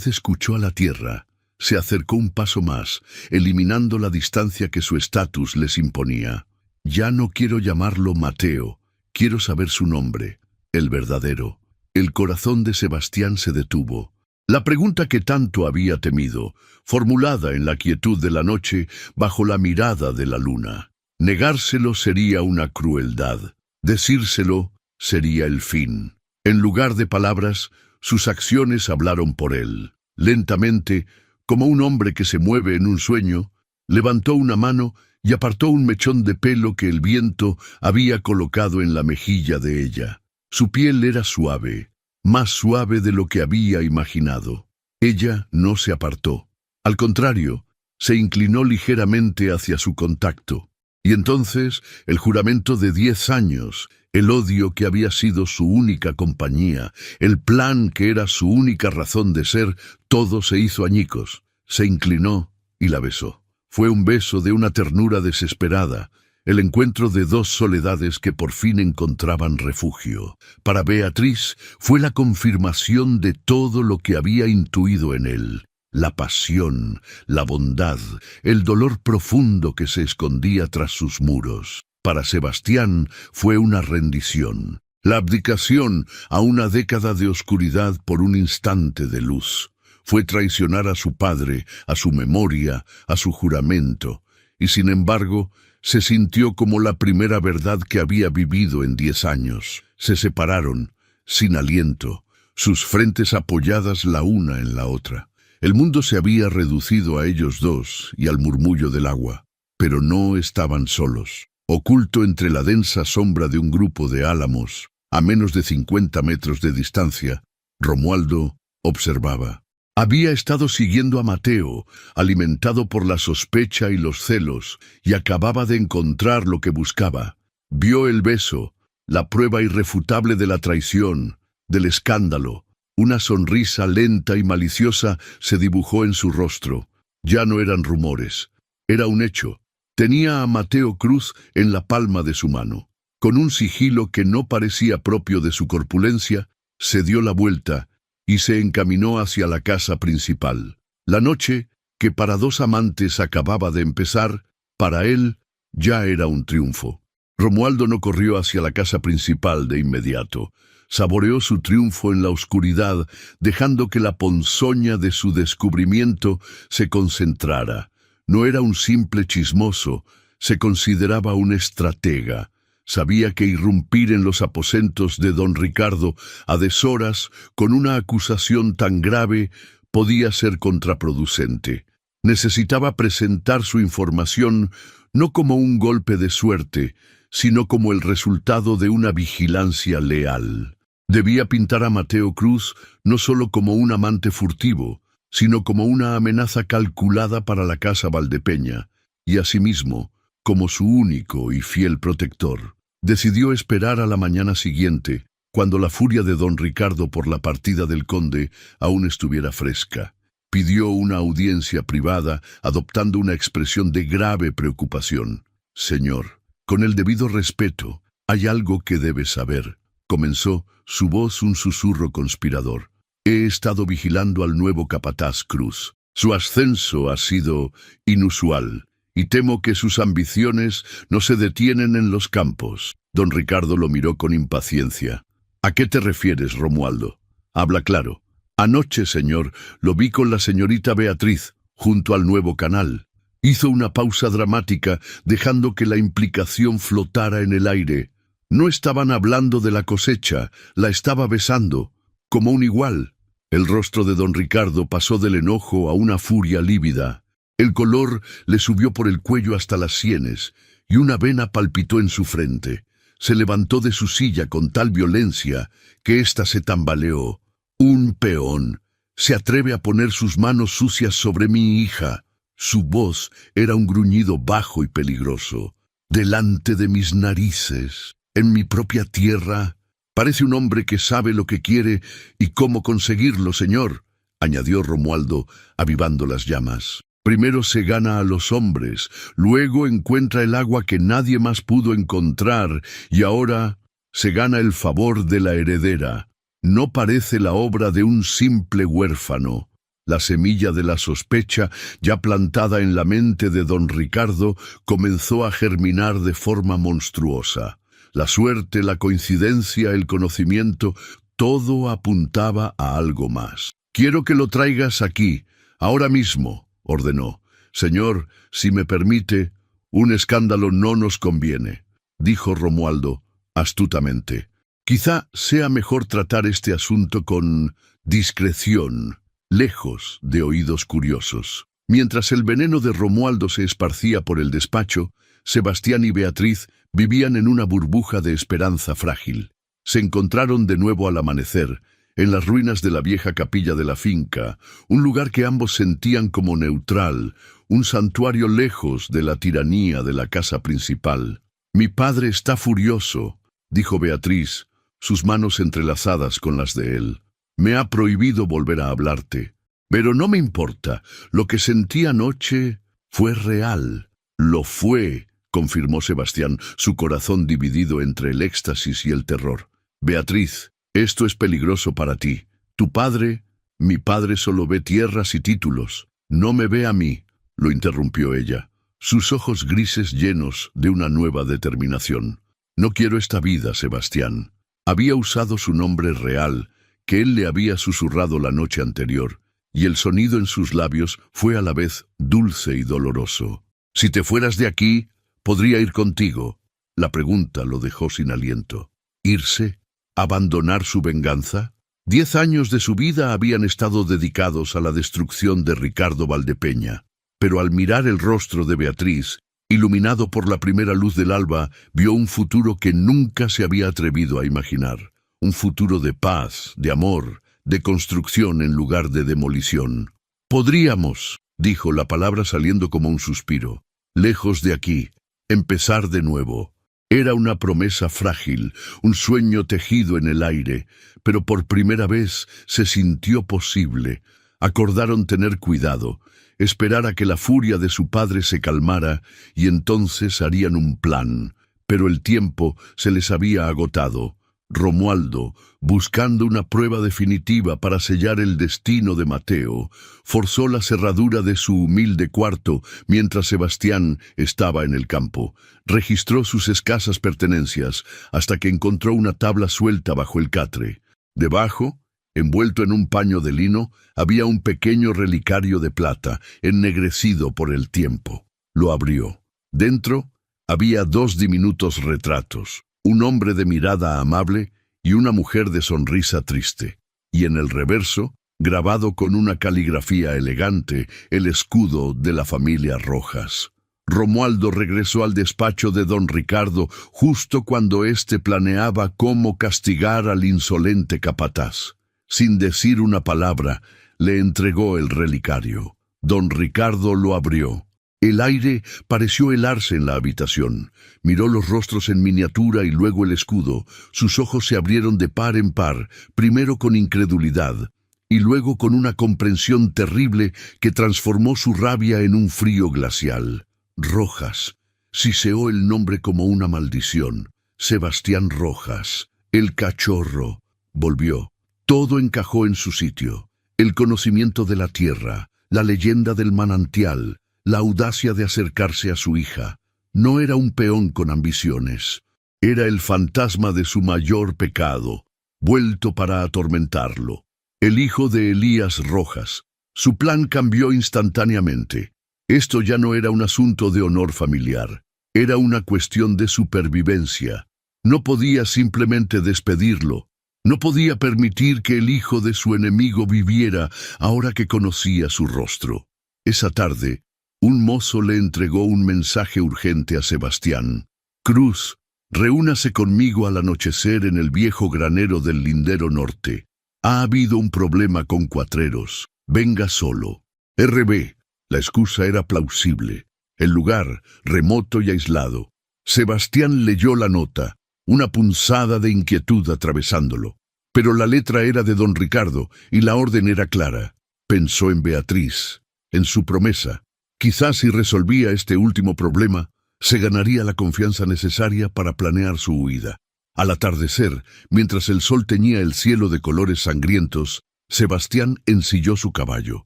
A: escuchó a la tierra. Se acercó un paso más, eliminando la distancia que su estatus les imponía. Ya no quiero llamarlo Mateo. Quiero saber su nombre, el verdadero». El corazón de Sebastián se detuvo. La pregunta que tanto había temido, formulada en la quietud de la noche bajo la mirada de la luna. Negárselo sería una crueldad. Decírselo sería el fin. En lugar de palabras, sus acciones hablaron por él. Lentamente, como un hombre que se mueve en un sueño, levantó una mano y apartó un mechón de pelo que el viento había colocado en la mejilla de ella. Su piel era suave, más suave de lo que había imaginado. Ella no se apartó. Al contrario, se inclinó ligeramente hacia su contacto. Y entonces el juramento de 10 años, el odio que había sido su única compañía, el plan que era su única razón de ser, todo se hizo añicos. Se inclinó y la besó. Fue un beso de una ternura desesperada, el encuentro de dos soledades que por fin encontraban refugio. Para Beatriz fue la confirmación de todo lo que había intuido en él. La pasión, la bondad, el dolor profundo que se escondía tras sus muros. Para Sebastián fue una rendición, la abdicación a una década de oscuridad por un instante de luz. Fue traicionar a su padre, a su memoria, a su juramento, y sin embargo se sintió como la primera verdad que había vivido en 10 años. Se separaron, sin aliento. sus frentes apoyadas la una en la otra. El mundo se había reducido a ellos dos y al murmullo del agua, pero no estaban solos. Oculto entre la densa sombra de un grupo de álamos, a menos de 50 metros de distancia, Romualdo observaba. Había estado siguiendo a Mateo, alimentado por la sospecha y los celos, y acababa de encontrar lo que buscaba. Vio el beso, la prueba irrefutable de la traición, del escándalo. Una sonrisa lenta y maliciosa se dibujó en su rostro. Ya no eran rumores, era un hecho. Tenía a Mateo Cruz en la palma de su mano. Con un sigilo que no parecía propio de su corpulencia, se dio la vuelta y se encaminó hacia la casa principal. La noche, que para dos amantes acababa de empezar, para él ya era un triunfo. Romualdo no corrió hacia la casa principal de inmediato. Saboreó su triunfo en la oscuridad, dejando que la ponzoña de su descubrimiento se concentrara. No era un simple chismoso, se consideraba un estratega. Sabía que irrumpir en los aposentos de don Ricardo a deshoras con una acusación tan grave podía ser contraproducente. Necesitaba presentar su información no como un golpe de suerte, sino como el resultado de una vigilancia leal. Debía pintar a Mateo Cruz no solo como un amante furtivo, sino como una amenaza calculada para la casa Valdepeña, y asimismo como su único y fiel protector. Decidió esperar a la mañana siguiente, cuando la furia de don Ricardo por la partida del conde aún estuviera fresca. Pidió una audiencia privada, adoptando una expresión de grave preocupación. «Señor, con el debido respeto, hay algo que debe saber», comenzó, su voz un susurro conspirador. «He estado vigilando al nuevo capataz Cruz. Su ascenso ha sido inusual, y temo que sus ambiciones no se detienen en los campos». Don Ricardo lo miró con impaciencia. «¿A qué te refieres, Romualdo? Habla claro». «Anoche, señor, lo vi con la señorita Beatriz, junto al nuevo canal». Hizo una pausa dramática, dejando que la implicación flotara en el aire. No estaban hablando de la cosecha, la estaba besando, como un igual. El rostro de don Ricardo pasó del enojo a una furia lívida. El color le subió por el cuello hasta las sienes, y una vena palpitó en su frente. Se levantó de su silla con tal violencia que ésta se tambaleó. «Un peón se atreve a poner sus manos sucias sobre mi hija». Su voz era un gruñido bajo y peligroso. «Delante de mis narices, en mi propia tierra. Parece un hombre que sabe lo que quiere y cómo conseguirlo, señor», añadió Romualdo, avivando las llamas. «Primero se gana a los hombres, luego encuentra el agua que nadie más pudo encontrar, y ahora se gana el favor de la heredera. No parece la obra de un simple huérfano». La semilla de la sospecha, ya plantada en la mente de don Ricardo, comenzó a germinar de forma monstruosa. La suerte, la coincidencia, el conocimiento, todo apuntaba a algo más. «Quiero que lo traigas aquí, ahora mismo», ordenó. «Señor, si me permite, un escándalo no nos conviene», dijo Romualdo astutamente. «Quizá sea mejor tratar este asunto con discreción, lejos de oídos curiosos». Mientras el veneno de Romualdo se esparcía por el despacho, Sebastián y Beatriz vivían en una burbuja de esperanza frágil. Se encontraron de nuevo al amanecer, en las ruinas de la vieja capilla de la finca, un lugar que ambos sentían como neutral, un santuario lejos de la tiranía de la casa principal. «Mi padre está furioso», dijo Beatriz, sus manos entrelazadas con las de él. «Me ha prohibido volver a hablarte. Pero no me importa. Lo que sentí anoche fue real». «Lo fue», confirmó Sebastián, su corazón dividido entre el éxtasis y el terror. «Beatriz, esto es peligroso para ti. Tu padre, mi padre solo ve tierras y títulos. No me ve a mí», lo interrumpió ella, sus ojos grises llenos de una nueva determinación. «Noquiero esta vida, Sebastián». Había usado su nombre real, que él le había susurrado la noche anterior, y el sonido en sus labios fue a la vez dulce y doloroso. «Si te fueras de aquí, podría ir contigo». La pregunta lo dejó sin aliento. ¿Irse? ¿Abandonar su venganza? 10 años de su vida habían estado dedicados a la destrucción de Ricardo Valdepeña, pero al mirar el rostro de Beatriz, iluminado por la primera luz del alba, vio un futuro que nunca se había atrevido a imaginar. Un futuro de paz, de amor, de construcción en lugar de demolición. Podríamos, dijo la palabra saliendo como un suspiro, lejos de aquí, empezar de nuevo. Era una promesa frágil, un sueño tejido en el aire, pero por primera vez se sintió posible. Acordaron tener cuidado, esperar a que la furia de su padre se calmara y entonces harían un plan. Pero el tiempo se les había agotado. Romualdo, buscando una prueba definitiva para sellar el destino de Mateo, forzó la cerradura de su humilde cuarto mientras Sebastián estaba en el campo. Registró sus escasas pertenencias hasta que encontró una tabla suelta bajo el catre. Debajo, envuelto en un paño de lino, había un pequeño relicario de plata, ennegrecido por el tiempo. Lo abrió. Dentro había 2 diminutos retratos. Un hombre de mirada amable y una mujer de sonrisa triste. Y en el reverso, grabado con una caligrafía elegante, el escudo de la familia Rojas. Romualdo regresó al despacho de don Ricardo justo cuando éste planeaba cómo castigar al insolente capataz. Sin decir una palabra, le entregó el relicario. Don Ricardo lo abrió. El aire pareció helarse en la habitación. Miró los rostros en miniatura y luego el escudo. Sus ojos se abrieron de par en par, primero con incredulidad y luego con una comprensión terrible que transformó su rabia en un frío glacial. Rojas. Siseó el nombre como una maldición. Sebastián Rojas. El cachorro. Volvió. Todo encajó en su sitio. El conocimiento de la tierra, la leyenda del manantial, la audacia de acercarse a su hija. No era un peón con ambiciones. Era el fantasma de su mayor pecado, vuelto para atormentarlo. El hijo de Elías Rojas. Su plan cambió instantáneamente. Esto ya no era un asunto de honor familiar. Era una cuestión de supervivencia. No podía simplemente despedirlo. No podía permitir que el hijo de su enemigo viviera ahora que conocía su rostro. Esa tarde, un mozo le entregó un mensaje urgente a Sebastián. Cruz, reúnase conmigo al anochecer en el viejo granero del Lindero Norte. Ha habido un problema con cuatreros. Venga solo. R.B. La excusa era plausible. El lugar, remoto y aislado. Sebastián leyó la nota, una punzada de inquietud atravesándolo. Pero la letra era de don Ricardo y la orden era clara. Pensó en Beatriz, en su promesa. Quizás si resolvía este último problema, se ganaría la confianza necesaria para planear su huida. Al atardecer, mientras el sol teñía el cielo de colores sangrientos, Sebastián ensilló su caballo.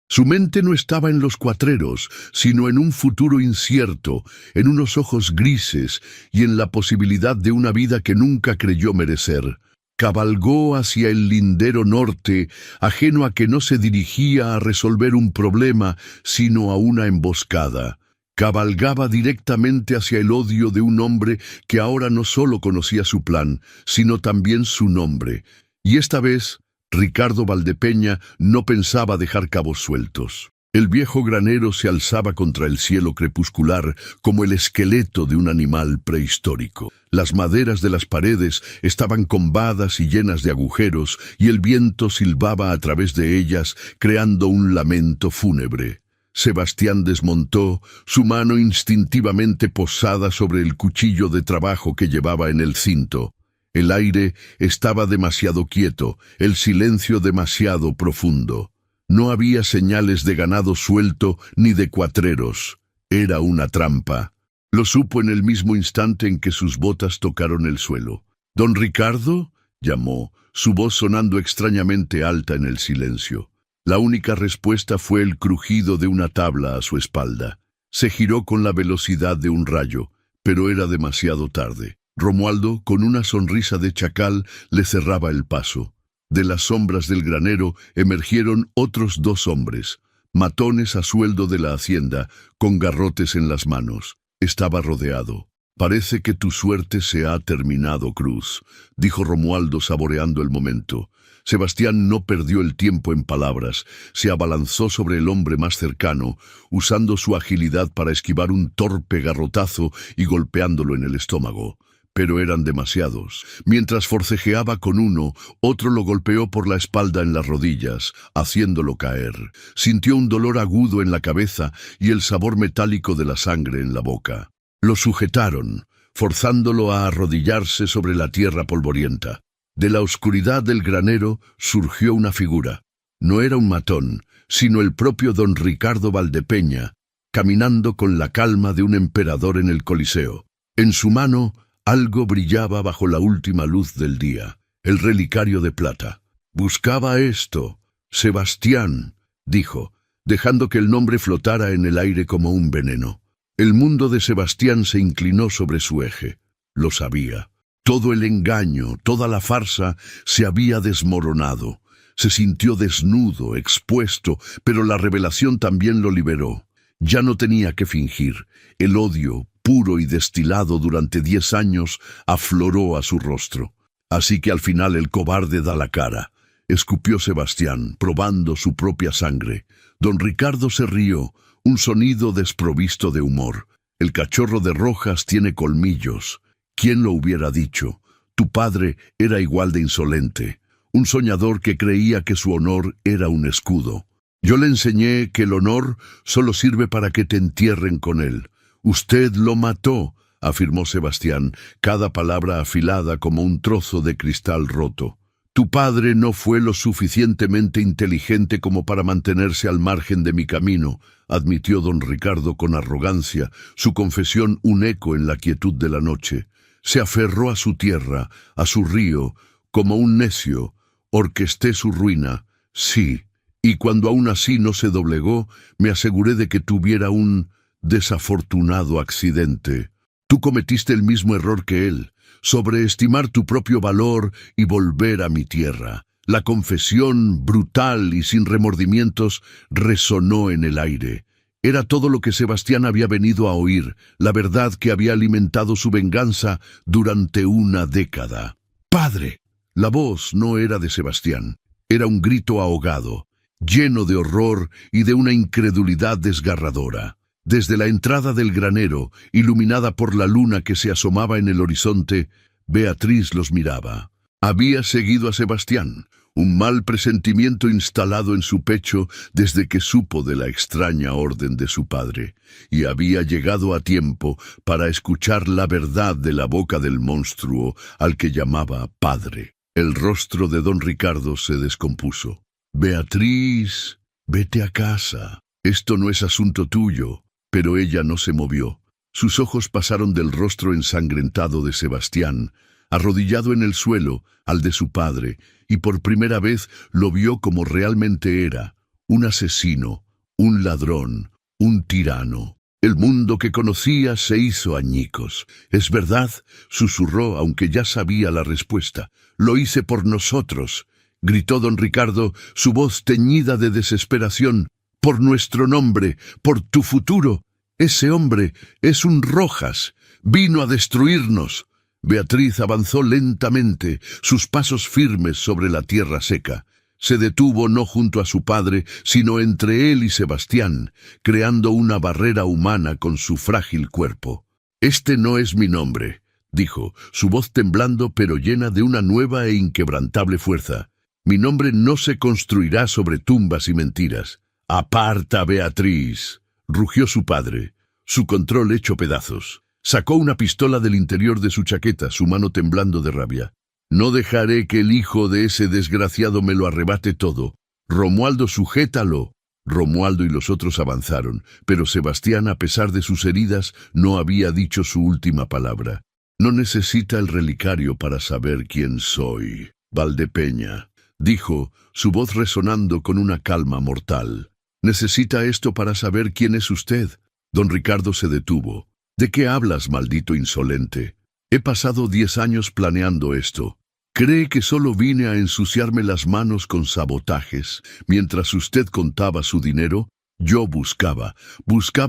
A: Su mente no estaba en los cuatreros, sino en un futuro incierto, en unos ojos grises y en la posibilidad de una vida que nunca creyó merecer. Cabalgó hacia el Lindero Norte, ajeno a que no se dirigía a resolver un problema, sino a una emboscada. Cabalgaba directamente hacia el odio de un hombre que ahora no solo conocía su plan, sino también su nombre. Y esta vez, Ricardo Valdepeña no pensaba dejar cabos sueltos. El viejo granero se alzaba contra el cielo crepuscular como el esqueleto de un animal prehistórico. Las maderas de las paredes estaban combadas y llenas de agujeros, y el viento silbaba a través de ellas, creando un lamento fúnebre. Sebastián desmontó, su mano instintivamente posada sobre el cuchillo de trabajo que llevaba en el cinto. El aire estaba demasiado quieto, el silencio demasiado profundo. No había señales de ganado suelto ni de cuatreros. Era una trampa. Lo supo en el mismo instante en que sus botas tocaron el suelo. «¿Don Ricardo?», llamó, su voz sonando extrañamente alta en el silencio. La única respuesta fue el crujido de una tabla a su espalda. Se giró con la velocidad de un rayo, pero era demasiado tarde. Romualdo, con una sonrisa de chacal, le cerraba el paso. De las sombras del granero emergieron otros 2 hombres, matones a sueldo de la hacienda, con garrotes en las manos. Estaba rodeado. Parece que tu suerte se ha terminado, Cruz, dijo Romualdo saboreando el momento. Sebastián no perdió el tiempo en palabras, se abalanzó sobre el hombre más cercano, usando su agilidad para esquivar un torpe garrotazo y golpeándolo en el estómago. Pero eran demasiados. Mientras forcejeaba con uno, otro lo golpeó por la espalda en las rodillas, haciéndolo caer. Sintió un dolor agudo en la cabeza y el sabor metálico de la sangre en la boca. Lo sujetaron, forzándolo a arrodillarse sobre la tierra polvorienta. De la oscuridad del granero surgió una figura. No era un matón, sino el propio don Ricardo Valdepeña, caminando con la calma de un emperador en el Coliseo. En su mano, algo brillaba bajo la última luz del día, el relicario de plata. Buscaba esto. Sebastián, dijo, dejando que el nombre flotara en el aire como un veneno. El mundo de Sebastián se inclinó sobre su eje. Lo sabía. Todo el engaño, toda la farsa se había desmoronado. Se sintió desnudo, expuesto, pero la revelación también lo liberó. Ya no tenía que fingir. El odio, puro y destilado durante 10 años, afloró a su rostro. Así que al final el cobarde da la cara. Escupió Sebastián, probando su propia sangre. Don Ricardo se rió, un sonido desprovisto de humor. El cachorro de Rojas tiene colmillos. ¿Quién lo hubiera dicho? Tu padre era igual de insolente. Un soñador que creía que su honor era un escudo. Yo le enseñé que el honor solo sirve para que te entierren con él. Usted lo mató, afirmó Sebastián, cada palabra afilada como un trozo de cristal roto. Tu padre no fue lo suficientemente inteligente como para mantenerse al margen de mi camino, admitió don Ricardo con arrogancia, su confesión un eco en la quietud de la noche. Se aferró a su tierra, a su río, como un necio. Orquesté su ruina, sí, y cuando aún así no se doblegó, me aseguré de que tuviera un desafortunado accidente. Tú cometiste el mismo error que él, sobreestimar tu propio valor y volver a mi tierra. La confesión, brutal y sin remordimientos, resonó en el aire. Era todo lo que Sebastián había venido a oír, la verdad que había alimentado su venganza durante una década. ¡Padre! La voz no era de Sebastián, era un grito ahogado, lleno de horror y de una incredulidad desgarradora. Desde la entrada del granero, iluminada por la luna que se asomaba en el horizonte, Beatriz los miraba. Había seguido a Sebastián, un mal presentimiento instalado en su pecho desde que supo de la extraña orden de su padre, y había llegado a tiempo para escuchar la verdad de la boca del monstruo al que llamaba padre. El rostro de don Ricardo se descompuso. Beatriz, vete a casa. Esto no es asunto tuyo. Pero ella no se movió. Sus ojos pasaron del rostro ensangrentado de Sebastián, arrodillado en el suelo, al de su padre, y por primera vez lo vio como realmente era, un asesino, un ladrón, un tirano. El mundo que conocía se hizo añicos. Es verdad, susurró, aunque ya sabía la respuesta. Lo hice por nosotros, gritó don Ricardo, su voz teñida de desesperación. Por nuestro nombre, por tu futuro. Ese hombre es un Rojas. Vino a destruirnos. Beatriz avanzó lentamente, sus pasos firmes sobre la tierra seca. Se detuvo no junto a su padre, sino entre él y Sebastián, creando una barrera humana con su frágil cuerpo. Este no es mi nombre, dijo, su voz temblando pero llena de una nueva e inquebrantable fuerza. Mi nombre no se construirá sobre tumbas y mentiras. «Aparta, Beatriz», rugió su padre, su control hecho pedazos. Sacó una pistola del interior de su chaqueta, su mano temblando de rabia. «No dejaré que el hijo de ese desgraciado me lo arrebate todo. Romualdo, sujétalo». Romualdo y los otros avanzaron, pero Sebastián, a pesar de sus heridas, no había dicho su última palabra. «No necesita el relicario para saber quién soy, Valdepeña», dijo, su voz resonando con una calma mortal. «¿Necesita esto para saber quién es usted?» Don Ricardo se detuvo. «¿De qué hablas, maldito insolente? He pasado 10 años planeando esto. ¿Cree que solo vine a ensuciarme las manos con sabotajes mientras usted contaba su dinero? Yo buscaba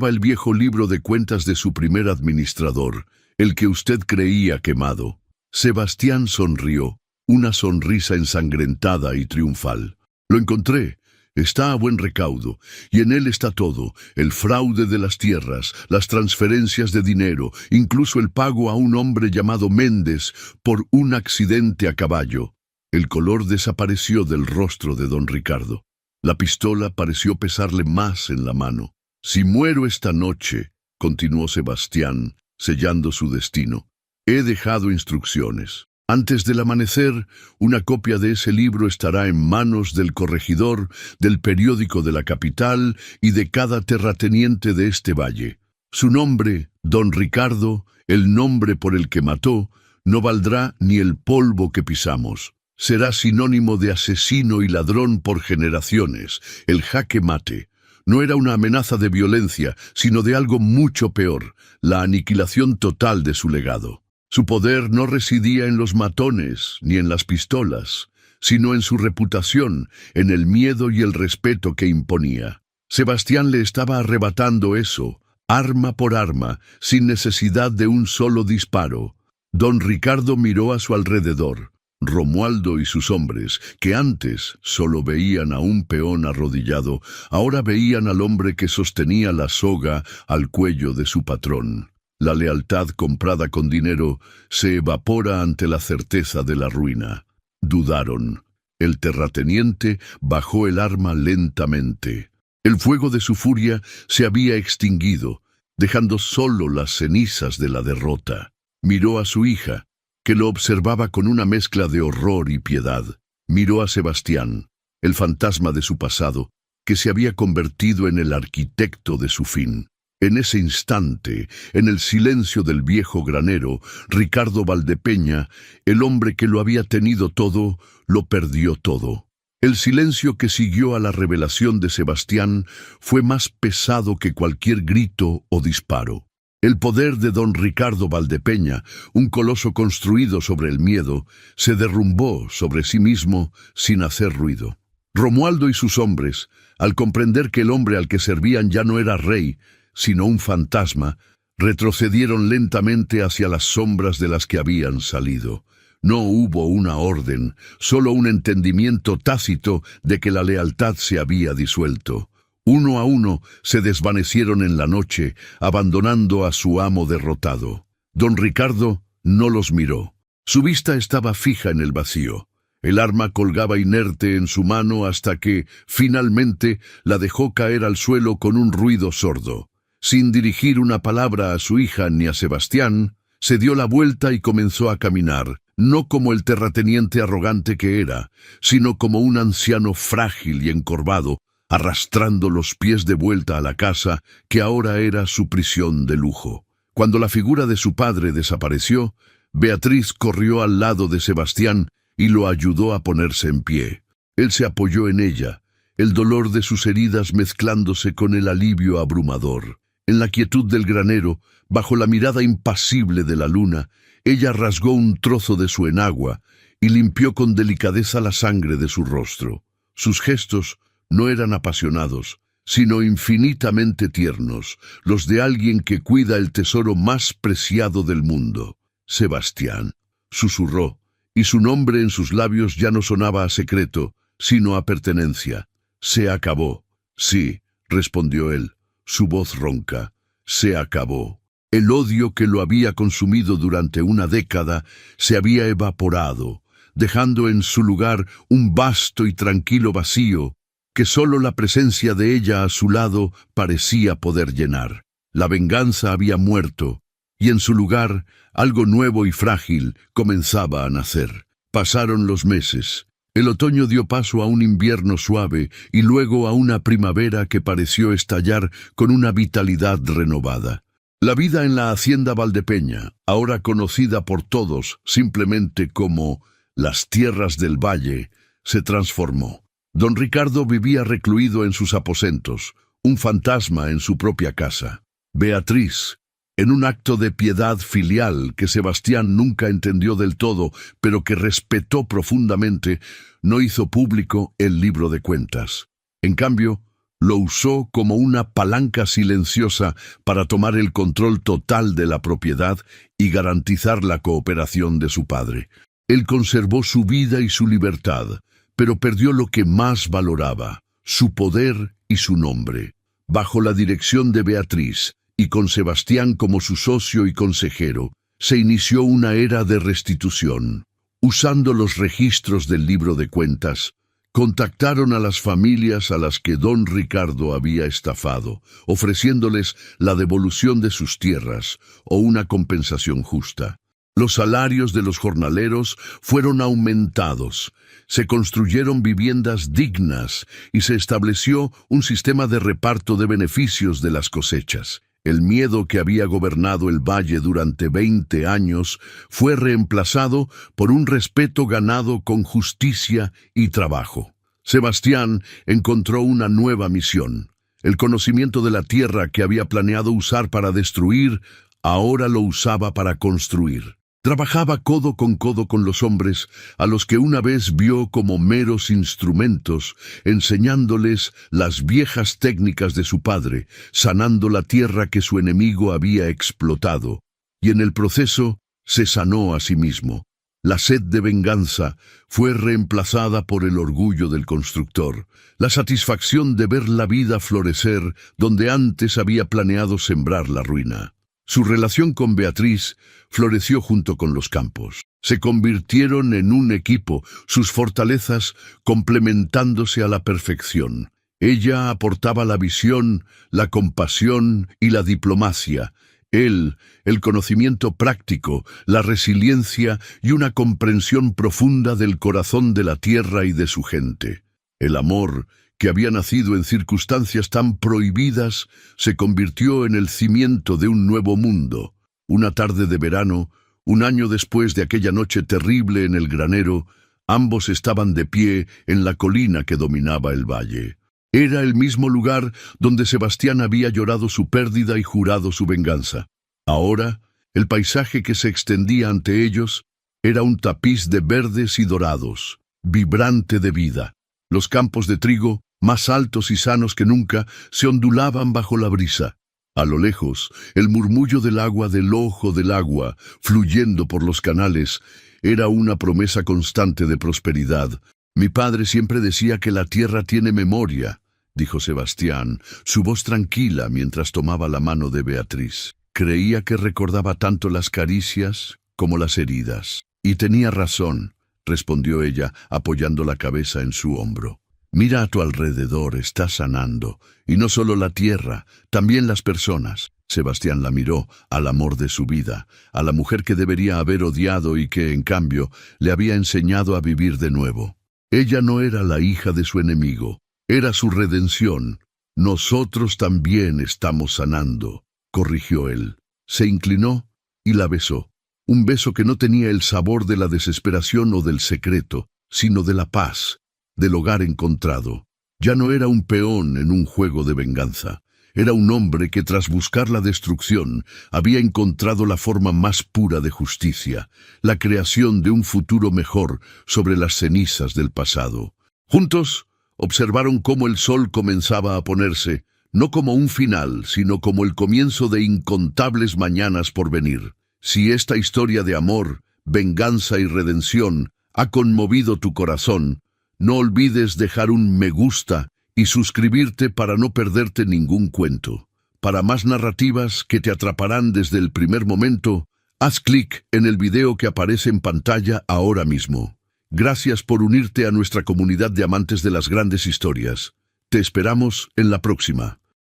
A: el viejo libro de cuentas de su primer administrador, el que usted creía quemado. Sebastián sonrió, una sonrisa ensangrentada y triunfal. Lo encontré. Está a buen recaudo, y en él está todo, el fraude de las tierras, las transferencias de dinero, incluso el pago a un hombre llamado Méndez por un accidente a caballo. El color desapareció del rostro de don Ricardo. La pistola pareció pesarle más en la mano. «Si muero esta noche», continuó Sebastián, sellando su destino, «he dejado instrucciones. Antes del amanecer, una copia de ese libro estará en manos del corregidor, del periódico de la capital y de cada terrateniente de este valle. Su nombre, don Ricardo, el nombre por el que mató, no valdrá ni el polvo que pisamos. Será sinónimo de asesino y ladrón por generaciones, el jaque mate. No era una amenaza de violencia, sino de algo mucho peor, la aniquilación total de su legado. Su poder no residía en los matones ni en las pistolas, sino en su reputación, en el miedo y el respeto que imponía. Sebastián le estaba arrebatando eso, arma por arma, sin necesidad de un solo disparo. Don Ricardo miró a su alrededor. Romualdo y sus hombres, que antes solo veían a un peón arrodillado, ahora veían al hombre que sostenía la soga al cuello de su patrón. La lealtad comprada con dinero se evapora ante la certeza de la ruina. Dudaron. El terrateniente bajó el arma lentamente. El fuego de su furia se había extinguido, dejando solo las cenizas de la derrota. Miró a su hija, que lo observaba con una mezcla de horror y piedad. Miró a Sebastián, el fantasma de su pasado, que se había convertido en el arquitecto de su fin. En ese instante, en el silencio del viejo granero, Ricardo Valdepeña, el hombre que lo había tenido todo, lo perdió todo. El silencio que siguió a la revelación de Sebastián fue más pesado que cualquier grito o disparo. El poder de don Ricardo Valdepeña, un coloso construido sobre el miedo, se derrumbó sobre sí mismo sin hacer ruido. Romualdo y sus hombres, al comprender que el hombre al que servían ya no era rey, sino un fantasma, retrocedieron lentamente hacia las sombras de las que habían salido. No hubo una orden, solo un entendimiento tácito de que la lealtad se había disuelto. Uno a uno se desvanecieron en la noche, abandonando a su amo derrotado. Don Ricardo no los miró. Su vista estaba fija en el vacío. El arma colgaba inerte en su mano hasta que, finalmente, la dejó caer al suelo con un ruido sordo. Sin dirigir una palabra a su hija ni a Sebastián, se dio la vuelta y comenzó a caminar, no como el terrateniente arrogante que era, sino como un anciano frágil y encorvado, arrastrando los pies de vuelta a la casa que ahora era su prisión de lujo. Cuando la figura de su padre desapareció, Beatriz corrió al lado de Sebastián y lo ayudó a ponerse en pie. Él se apoyó en ella, el dolor de sus heridas mezclándose con el alivio abrumador. En la quietud del granero, bajo la mirada impasible de la luna, ella rasgó un trozo de su enagua y limpió con delicadeza la sangre de su rostro. Sus gestos no eran apasionados, sino infinitamente tiernos, los de alguien que cuida el tesoro más preciado del mundo. Sebastián, susurró, y su nombre en sus labios ya no sonaba a secreto, sino a pertenencia. Se acabó. Sí, respondió él, su voz ronca. Se acabó. El odio que lo había consumido durante una década se había evaporado, dejando en su lugar un vasto y tranquilo vacío que solo la presencia de ella a su lado parecía poder llenar. La venganza había muerto, y en su lugar algo nuevo y frágil comenzaba a nacer. Pasaron los meses. El otoño dio paso a un invierno suave y luego a una primavera que pareció estallar con una vitalidad renovada. La vida en la hacienda Valdepeña, ahora conocida por todos simplemente como las tierras del valle, se transformó. Don Ricardo vivía recluido en sus aposentos, un fantasma en su propia casa. Beatriz, en un acto de piedad filial que Sebastián nunca entendió del todo, pero que respetó profundamente, no hizo público el libro de cuentas. En cambio, Lo usó como una palanca silenciosa para tomar el control total de la propiedad y garantizar la cooperación de su padre. Él conservó su vida y su libertad, pero perdió lo que más valoraba, su poder y su nombre. Bajo la dirección de Beatriz, y con Sebastián como su socio y consejero, se inició una era de restitución. Usando los registros del libro de cuentas, contactaron a las familias a las que don Ricardo había estafado, ofreciéndoles la devolución de sus tierras o una compensación justa. Los salarios de los jornaleros fueron aumentados, se construyeron viviendas dignas y se estableció un sistema de reparto de beneficios de las cosechas. El miedo que había gobernado el valle durante 20 años fue reemplazado por un respeto ganado con justicia y trabajo. Sebastián encontró una nueva misión. El conocimiento de la tierra que había planeado usar para destruir, ahora lo usaba para construir. Trabajaba codo con los hombres, a los que una vez vio como meros instrumentos, enseñándoles las viejas técnicas de su padre, sanando la tierra que su enemigo había explotado, y en el proceso se sanó a sí mismo. La sed de venganza fue reemplazada por el orgullo del constructor, la satisfacción de ver la vida florecer donde antes había planeado sembrar la ruina. Su relación con Beatriz floreció junto con los campos. Se convirtieron en un equipo, sus fortalezas complementándose a la perfección. Ella aportaba la visión, la compasión y la diplomacia. Él, el conocimiento práctico, la resiliencia y una comprensión profunda del corazón de la tierra y de su gente. El amor, que había nacido en circunstancias tan prohibidas, se convirtió en el cimiento de un nuevo mundo. Una tarde de verano, un año después de aquella noche terrible en el granero, ambos estaban de pie en la colina que dominaba el valle. Era el mismo lugar donde Sebastián había llorado su pérdida y jurado su venganza. Ahora, el paisaje que se extendía ante ellos era un tapiz de verdes y dorados, vibrante de vida. Los campos de trigo, más altos y sanos que nunca, se ondulaban bajo la brisa. A lo lejos, el murmullo del agua del ojo del agua, fluyendo por los canales, era una promesa constante de prosperidad. Mi padre siempre decía que la tierra tiene memoria, dijo Sebastián, su voz tranquila mientras tomaba la mano de Beatriz. Creía que recordaba tanto las caricias como las heridas. Y tenía razón, respondió ella, apoyando la cabeza en su hombro. Mira a tu alrededor, está sanando, y no solo la tierra, también las personas. Sebastián la miró, al amor de su vida, a la mujer que debería haber odiado y que, en cambio, le había enseñado a vivir de nuevo. Ella no era la hija de su enemigo, era su redención. Nosotros también estamos sanando, corrigió él. Se inclinó y la besó. Un beso que no tenía el sabor de la desesperación o del secreto, sino de la paz, del hogar encontrado. Ya no era un peón en un juego de venganza. Era un hombre que tras buscar la destrucción había encontrado la forma más pura de justicia, la creación de un futuro mejor sobre las cenizas del pasado. Juntos observaron cómo el sol comenzaba a ponerse, no como un final, sino como el comienzo de incontables mañanas por venir. Si esta historia de amor, venganza y redención ha conmovido tu corazón, no olvides dejar un me gusta y suscribirte para no perderte ningún cuento. Para más narrativas que te atraparán desde el primer momento, haz clic en el video que aparece en pantalla ahora mismo. Gracias por unirte a nuestra comunidad de amantes de las grandes historias. Te esperamos en la próxima.